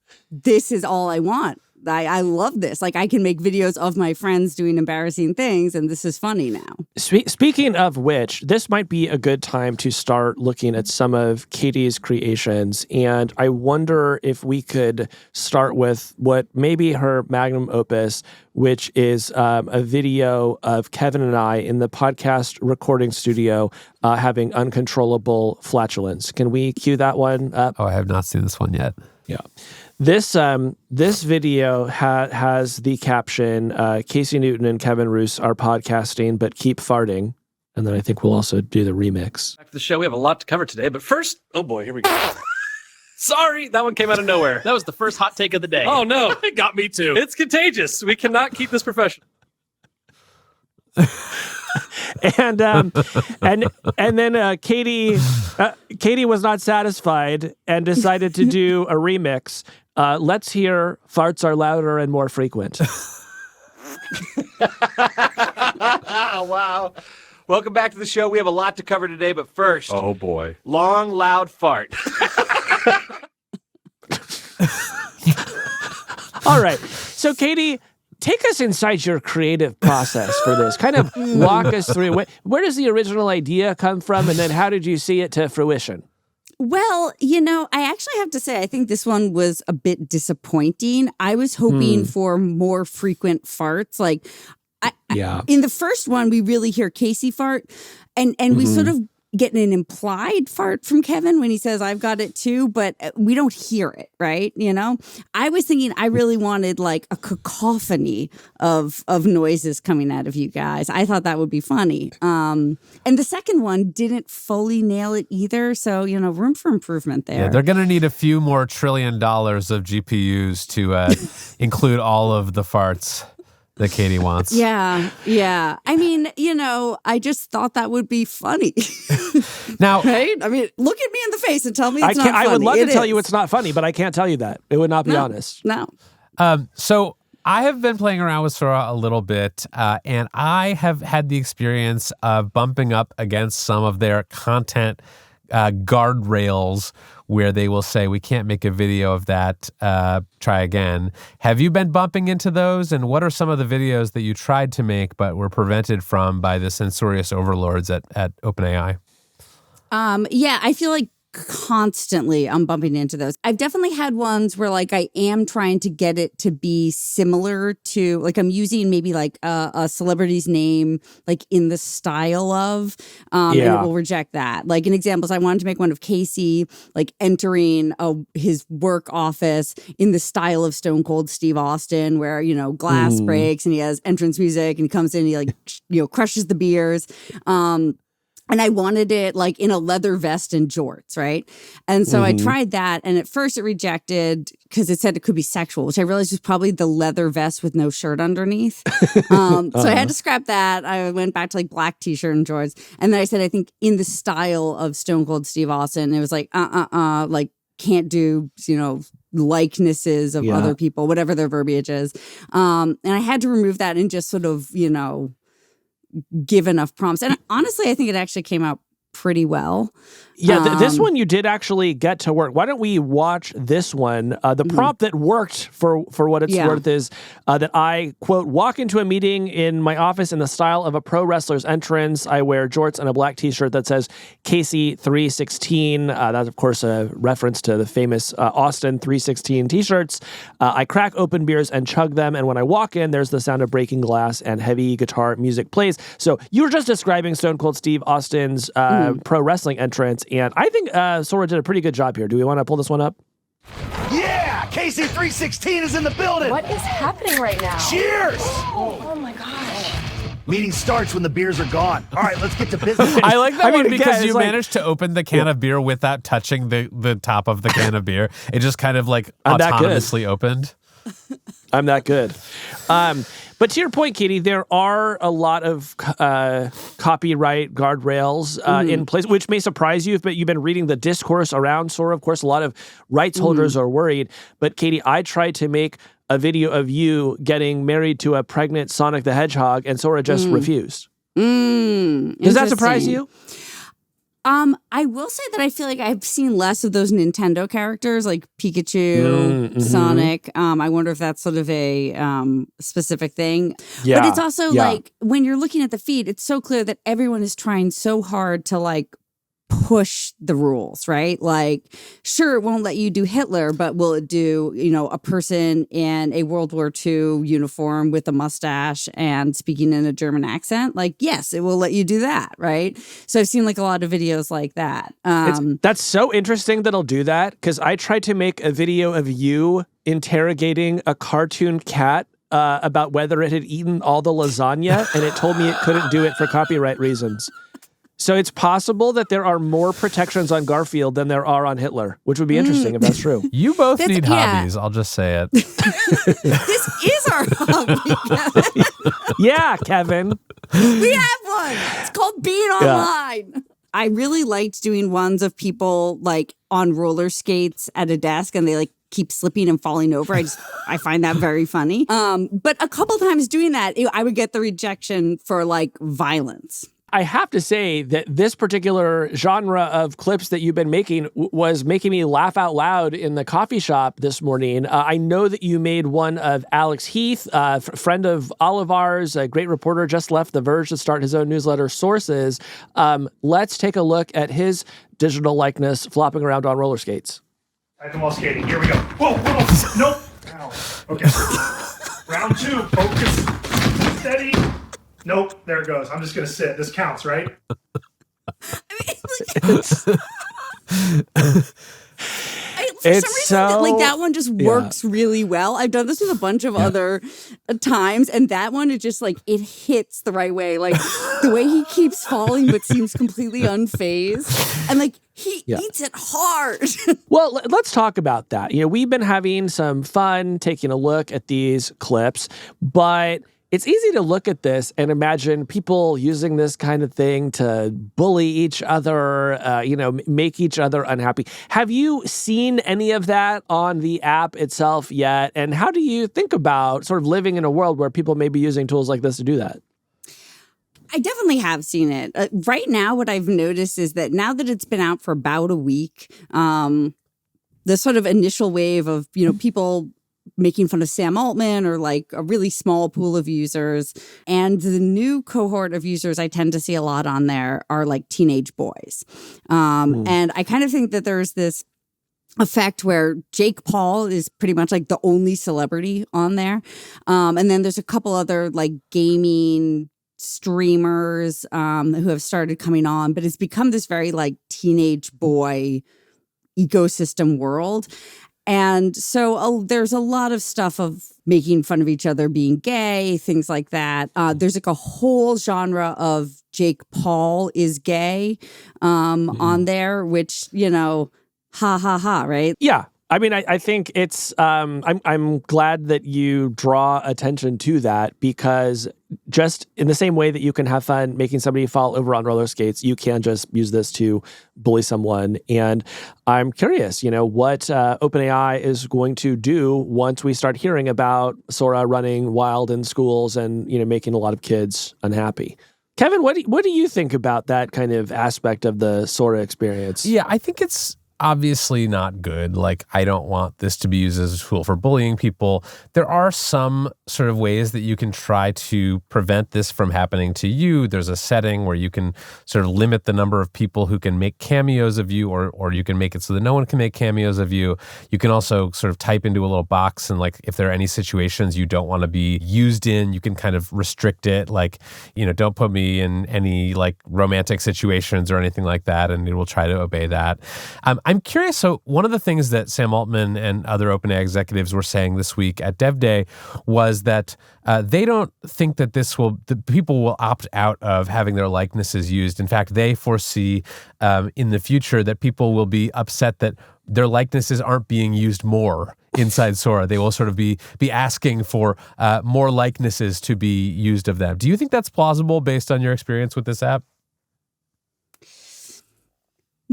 all I want. I love this. Like, I can make videos of my friends doing embarrassing things, and this is funny now. Speaking of which, this might be a good time to start looking at some of Katie's creations. And I wonder if we could start with what may be her magnum opus, which is a video of Kevin and I in the podcast recording studio having uncontrollable flatulence. Can we cue that one up? Oh, I have not seen this one yet. Yeah. This video has the caption, Casey Newton and Kevin Roos are podcasting, but keep farting. And then I think we'll also do the remix. Back to the show. We have a lot to cover today, but first, oh boy, here we go. Sorry, that one came out of nowhere. That was the first hot take of the day. Oh no, It got me too. it's contagious. We cannot keep this professional. And then Katie was not satisfied and decided to do a remix. Let's hear farts are louder and more frequent. Wow. Welcome back to the show. We have a lot to cover today, but first, Oh boy. long, loud fart. All right. So, Katie, take us inside your creative process for this. Kind of walk us through. Where does the original idea come from, and then how did you see it to fruition? Well, I actually have to say, I think this one was a bit disappointing. I was hoping for more frequent farts. Like, in the first one, we really hear Casey fart, and we sort of get an implied fart from Kevin when he says, I've got it too, but we don't hear it, right? You know, I was thinking I really wanted like a cacophony of noises coming out of you guys. I thought that would be funny. And the second one didn't fully nail it either. So, you know, room for improvement there. Yeah, they're going to need a few more $1 trillion of GPUs to include all of the farts that Katie wants. Yeah. I mean, you know, I just thought that would be funny. Now, right? I mean, look at me in the face and tell me it's not funny. I would love to tell you it's not funny, but I can't tell you that. It would not be honest. No. So I have been playing around with Sora a little bit, and I have had the experience of bumping up against some of their content guardrails where they will say, we can't make a video of that, try again. Have you been bumping into those? And what are some of the videos that you tried to make but were prevented from by the censorious overlords at OpenAI? Yeah, I feel like constantly I'm bumping into those. I've definitely had ones where like I am trying to get it to be similar to, like I'm using maybe like a celebrity's name like in the style of, and it will reject that. Like an example is I wanted to make one of Casey like entering his work office in the style of Stone Cold Steve Austin, where, you know, glass breaks and he has entrance music and he comes in and he like, you know, crushes the beers. And I wanted it like in a leather vest and jorts, right? And so I tried that. And at first it rejected because it said it could be sexual, which I realized was probably the leather vest with no shirt underneath. So I had to scrap that. I went back to like black t-shirt and jorts. And then I said, I think in the style of Stone Cold Steve Austin. And it was like, like can't do, you know, likenesses of other people, whatever their verbiage is. And I had to remove that and just sort of, you know, give enough prompts. And honestly, I think it actually came out pretty well. Yeah, this one you did actually get to work. Why don't we watch this one? The prompt that worked for what it's worth is that I, quote, walk into a meeting in my office in the style of a pro wrestler's entrance. I wear jorts and a black t-shirt that says Casey 316. That's, of course, a reference to the famous Austin 316 t-shirts. I crack open beers and chug them. And when I walk in, there's the sound of breaking glass and heavy guitar music plays. So you were just describing Stone Cold Steve Austin's pro wrestling entrance. And I think Sora did a pretty good job here. Do we want to pull this one up? Yeah! Casey 316 is in the building! What is happening right now? Cheers! Oh my gosh. Meeting starts when the beers are gone. All right, let's get to business. I like that one because again, you managed to open the can of beer without touching the top of the can of beer. It just kind of like autonomously opened. I'm that good. But to your point, Katie, there are a lot of copyright guardrails in place, which may surprise you, but you've been reading the discourse around Sora. Of course, a lot of rights holders are worried. But Katie, I tried to make a video of you getting married to a pregnant Sonic the Hedgehog, and Sora just refused. Does that surprise you? I will say that I feel like I've seen less of those Nintendo characters like Pikachu, Sonic. I wonder if that's sort of a specific thing. Yeah. But it's also like when you're looking at the feed, it's so clear that everyone is trying so hard to like push the rules, right? Like, sure, it won't let you do Hitler, but will it do, you know, a person in a World War II uniform with a mustache and speaking in a German accent? Like, yes, it will let you do that, right? So I've seen like a lot of videos like that. That's so interesting that it'll do that, because I tried to make a video of you interrogating a cartoon cat about whether it had eaten all the lasagna, and it told me it couldn't do it for copyright reasons. So it's possible that there are more protections on Garfield than there are on Hitler, which would be interesting if that's true. You both need hobbies. I'll just say it. This is our hobby, Kevin. Yeah, Kevin. We have one. It's called being online. I really liked doing ones of people like on roller skates at a desk and they like keep slipping and falling over. I find that very funny. But a couple times doing that, I would get the rejection for like violence. I have to say that this particular genre of clips that you've been making was making me laugh out loud in the coffee shop this morning. I know that you made one of Alex Heath, friend of all of ours, a great reporter, just left The Verge to start his own newsletter, Sources. Let's take a look at his digital likeness flopping around on roller skates. At the wall skating. Here we go. Whoa, whoa, nope. Ow. Okay. Round two. Focus. Steady. Nope. There it goes. I'm just going to sit. This counts, right? I mean, For some reason, that one just works really well. I've done this with a bunch of other times, and that one, it just it hits the right way. Like the way he keeps falling but seems completely unfazed, and he eats it hard. Well, let's talk about that. We've been having some fun taking a look at these clips, but it's easy to look at this and imagine people using this kind of thing to bully each other, make each other unhappy. Have you seen any of that on the app itself yet? And how do you think about sort of living in a world where people may be using tools like this to do that? I definitely have seen it. Right now, what I've noticed is that now that it's been out for about a week, the sort of initial wave of, people making fun of Sam Altman or a really small pool of users. And the new cohort of users I tend to see a lot on there are teenage boys. And I kind of think that there's this effect where Jake Paul is pretty much the only celebrity on there. And then there's a couple other gaming streamers who have started coming on, but it's become this very teenage boy ecosystem world. And so there's a lot of stuff of making fun of each other being gay, things like that. There's a whole genre of Jake Paul is gay on there, which, ha ha ha, right? Yeah. I mean, I think it's, I'm glad that you draw attention to that, because just in the same way that you can have fun making somebody fall over on roller skates, you can just use this to bully someone. And I'm curious, what OpenAI is going to do once we start hearing about Sora running wild in schools and, making a lot of kids unhappy. Kevin, what do you think about that kind of aspect of the Sora experience? Yeah, I think it's obviously not good. I don't want this to be used as a tool for bullying people. There are some sort of ways that you can try to prevent this from happening to you. There's a setting where you can sort of limit the number of people who can make cameos of you, or you can make it so that no one can make cameos of you. You can also sort of type into a little box, and if there are any situations you don't want to be used in, you can kind of restrict it. Don't put me in any romantic situations or anything like that, and it will try to obey that. I'm curious. So one of the things that Sam Altman and other OpenAI executives were saying this week at DevDay was that they don't think that the people will opt out of having their likenesses used. In fact, they foresee in the future that people will be upset that their likenesses aren't being used more inside Sora. They will sort of be asking for more likenesses to be used of them. Do you think that's plausible based on your experience with this app?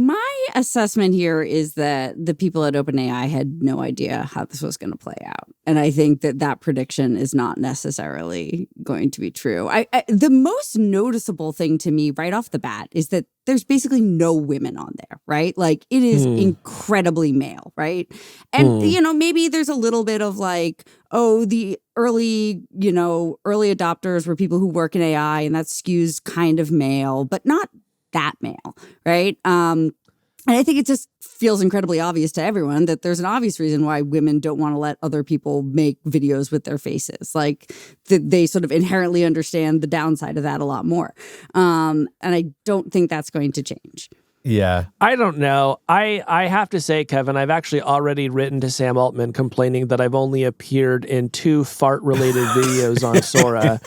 My assessment here is that the people at OpenAI had no idea how this was going to play out. And I think that prediction is not necessarily going to be true. The most noticeable thing to me right off the bat is that there's basically no women on there, right? It is incredibly male, right? And, maybe there's a little bit of the early adopters were people who work in AI, and that skews kind of male, but not that male, right? And I think it just feels incredibly obvious to everyone that there's an obvious reason why women don't want to let other people make videos with their faces. They sort of inherently understand the downside of that a lot more. And I don't think that's going to change. Yeah. I don't know. I have to say, Kevin, I've actually already written to Sam Altman complaining that I've only appeared in 2 fart-related videos on Sora,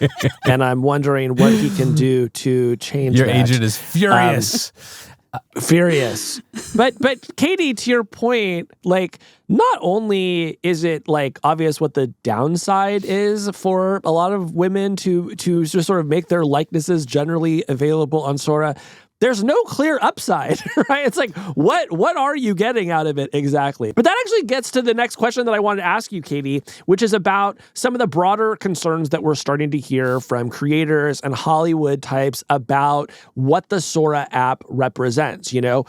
and I'm wondering what he can do to change Your that. agent is furious. Furious. But Katie, to your point, not only is it obvious what the downside is for a lot of women to just sort of make their likenesses generally available on Sora, there's no clear upside, right? It's what are you getting out of it exactly? But that actually gets to the next question that I wanted to ask you, Katie, which is about some of the broader concerns that we're starting to hear from creators and Hollywood types about what the Sora app represents. You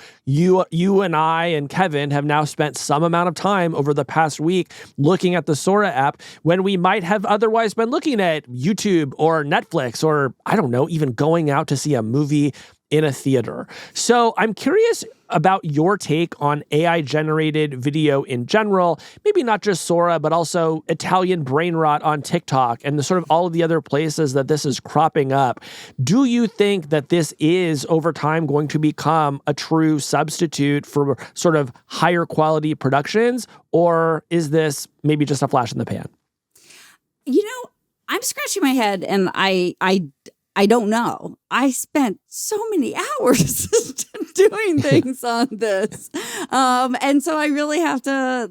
and I and Kevin have now spent some amount of time over the past week looking at the Sora app when we might have otherwise been looking at YouTube or Netflix or, I don't know, even going out to see a movie in a theater. So I'm curious about your take on AI-generated video in general, maybe not just Sora, but also Italian brain rot on TikTok and the sort of all of the other places that this is cropping up. Do you think that this is, over time, going to become a true substitute for sort of higher quality productions, or is this maybe just a flash in the pan? I'm scratching my head, and I don't know. I spent so many hours doing things on this. And so I really have to,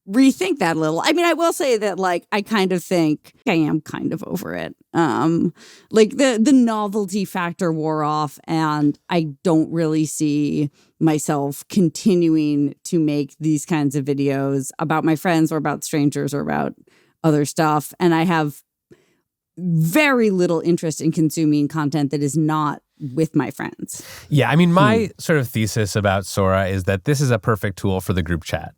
rethink that a little. I mean, I will say that, I kind of think I am kind of over it. The novelty factor wore off, and I don't really see myself continuing to make these kinds of videos about my friends or about strangers or about other stuff. And I have very little interest in consuming content that is not with my friends. Yeah, I mean, my sort of thesis about Sora is that this is a perfect tool for the group chat.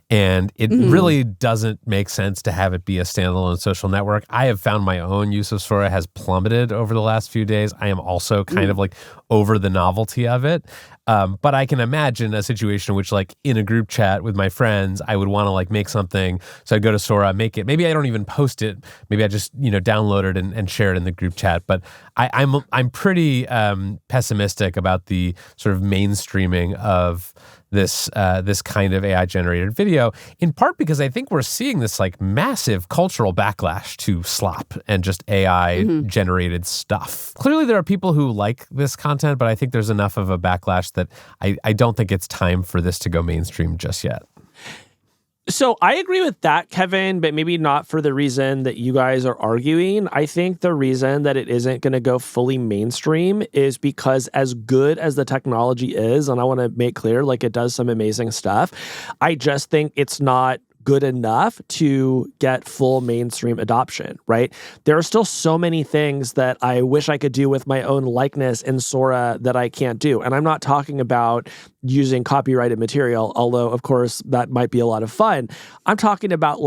And it really doesn't make sense to have it be a standalone social network. I have found my own use of Sora has plummeted over the last few days. I am also kind of over the novelty of it. But I can imagine a situation in which, in a group chat with my friends, I would want to make something. So I'd go to Sora, make it. Maybe I don't even post it. Maybe I just download it and share it in the group chat. But I'm pretty pessimistic about the sort of mainstreaming of this kind of AI generated video, in part because I think we're seeing this massive cultural backlash to slop and just AI generated stuff. Clearly there are people who like this content, but I think there's enough of a backlash that I don't think it's time for this to go mainstream just yet. So I agree with that, Kevin, but maybe not for the reason that you guys are arguing. I think the reason that it isn't going to go fully mainstream is because, as good as the technology is, and I want to make clear, it does some amazing stuff, I just think it's not good enough to get full mainstream adoption, right? There are still so many things that I wish I could do with my own likeness in Sora that I can't do. And I'm not talking about using copyrighted material, although, of course, that might be a lot of fun. I'm talking about,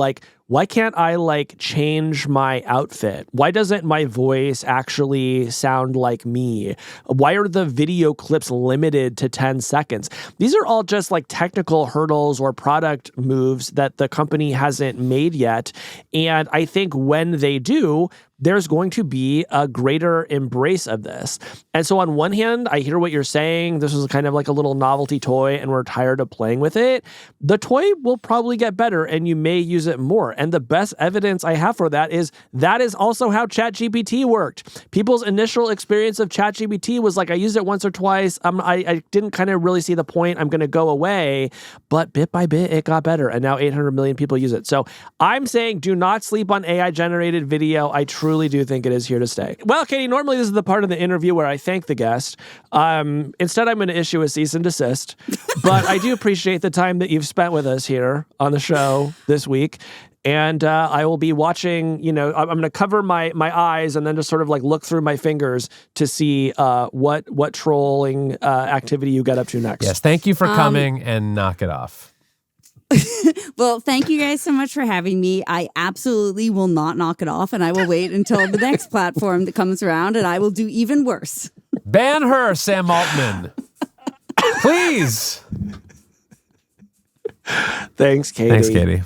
why can't I change my outfit? Why doesn't my voice actually sound like me? Why are the video clips limited to 10 seconds? These are all just technical hurdles or product moves that the company hasn't made yet. And I think when they do, there's going to be a greater embrace of this. And so on one hand, I hear what you're saying. This is kind of a little novelty toy and we're tired of playing with it. The toy will probably get better and you may use it more. And the best evidence I have for that is also how ChatGPT worked. People's initial experience of ChatGPT was I used it once or twice. I didn't kind of really see the point. I'm going to go away. But bit by bit, it got better. And now 800 million people use it. So I'm saying do not sleep on AI-generated video. I truly do think it is here to stay. Well, Katie, normally this is the part of the interview where I thank the guest. Instead, I'm going to issue a cease and desist. But I do appreciate the time that you've spent with us here on the show this week. And I will be watching, I'm going to cover my eyes and then just sort of look through my fingers to see what trolling activity you get up to next. Yes, thank you for coming and knock it off. Well, thank you guys so much for having me. I absolutely will not knock it off, and I will wait until the next platform that comes around, and I will do even worse. Ban her, Sam Altman. Please. Thanks, Katie. Thanks, Katie.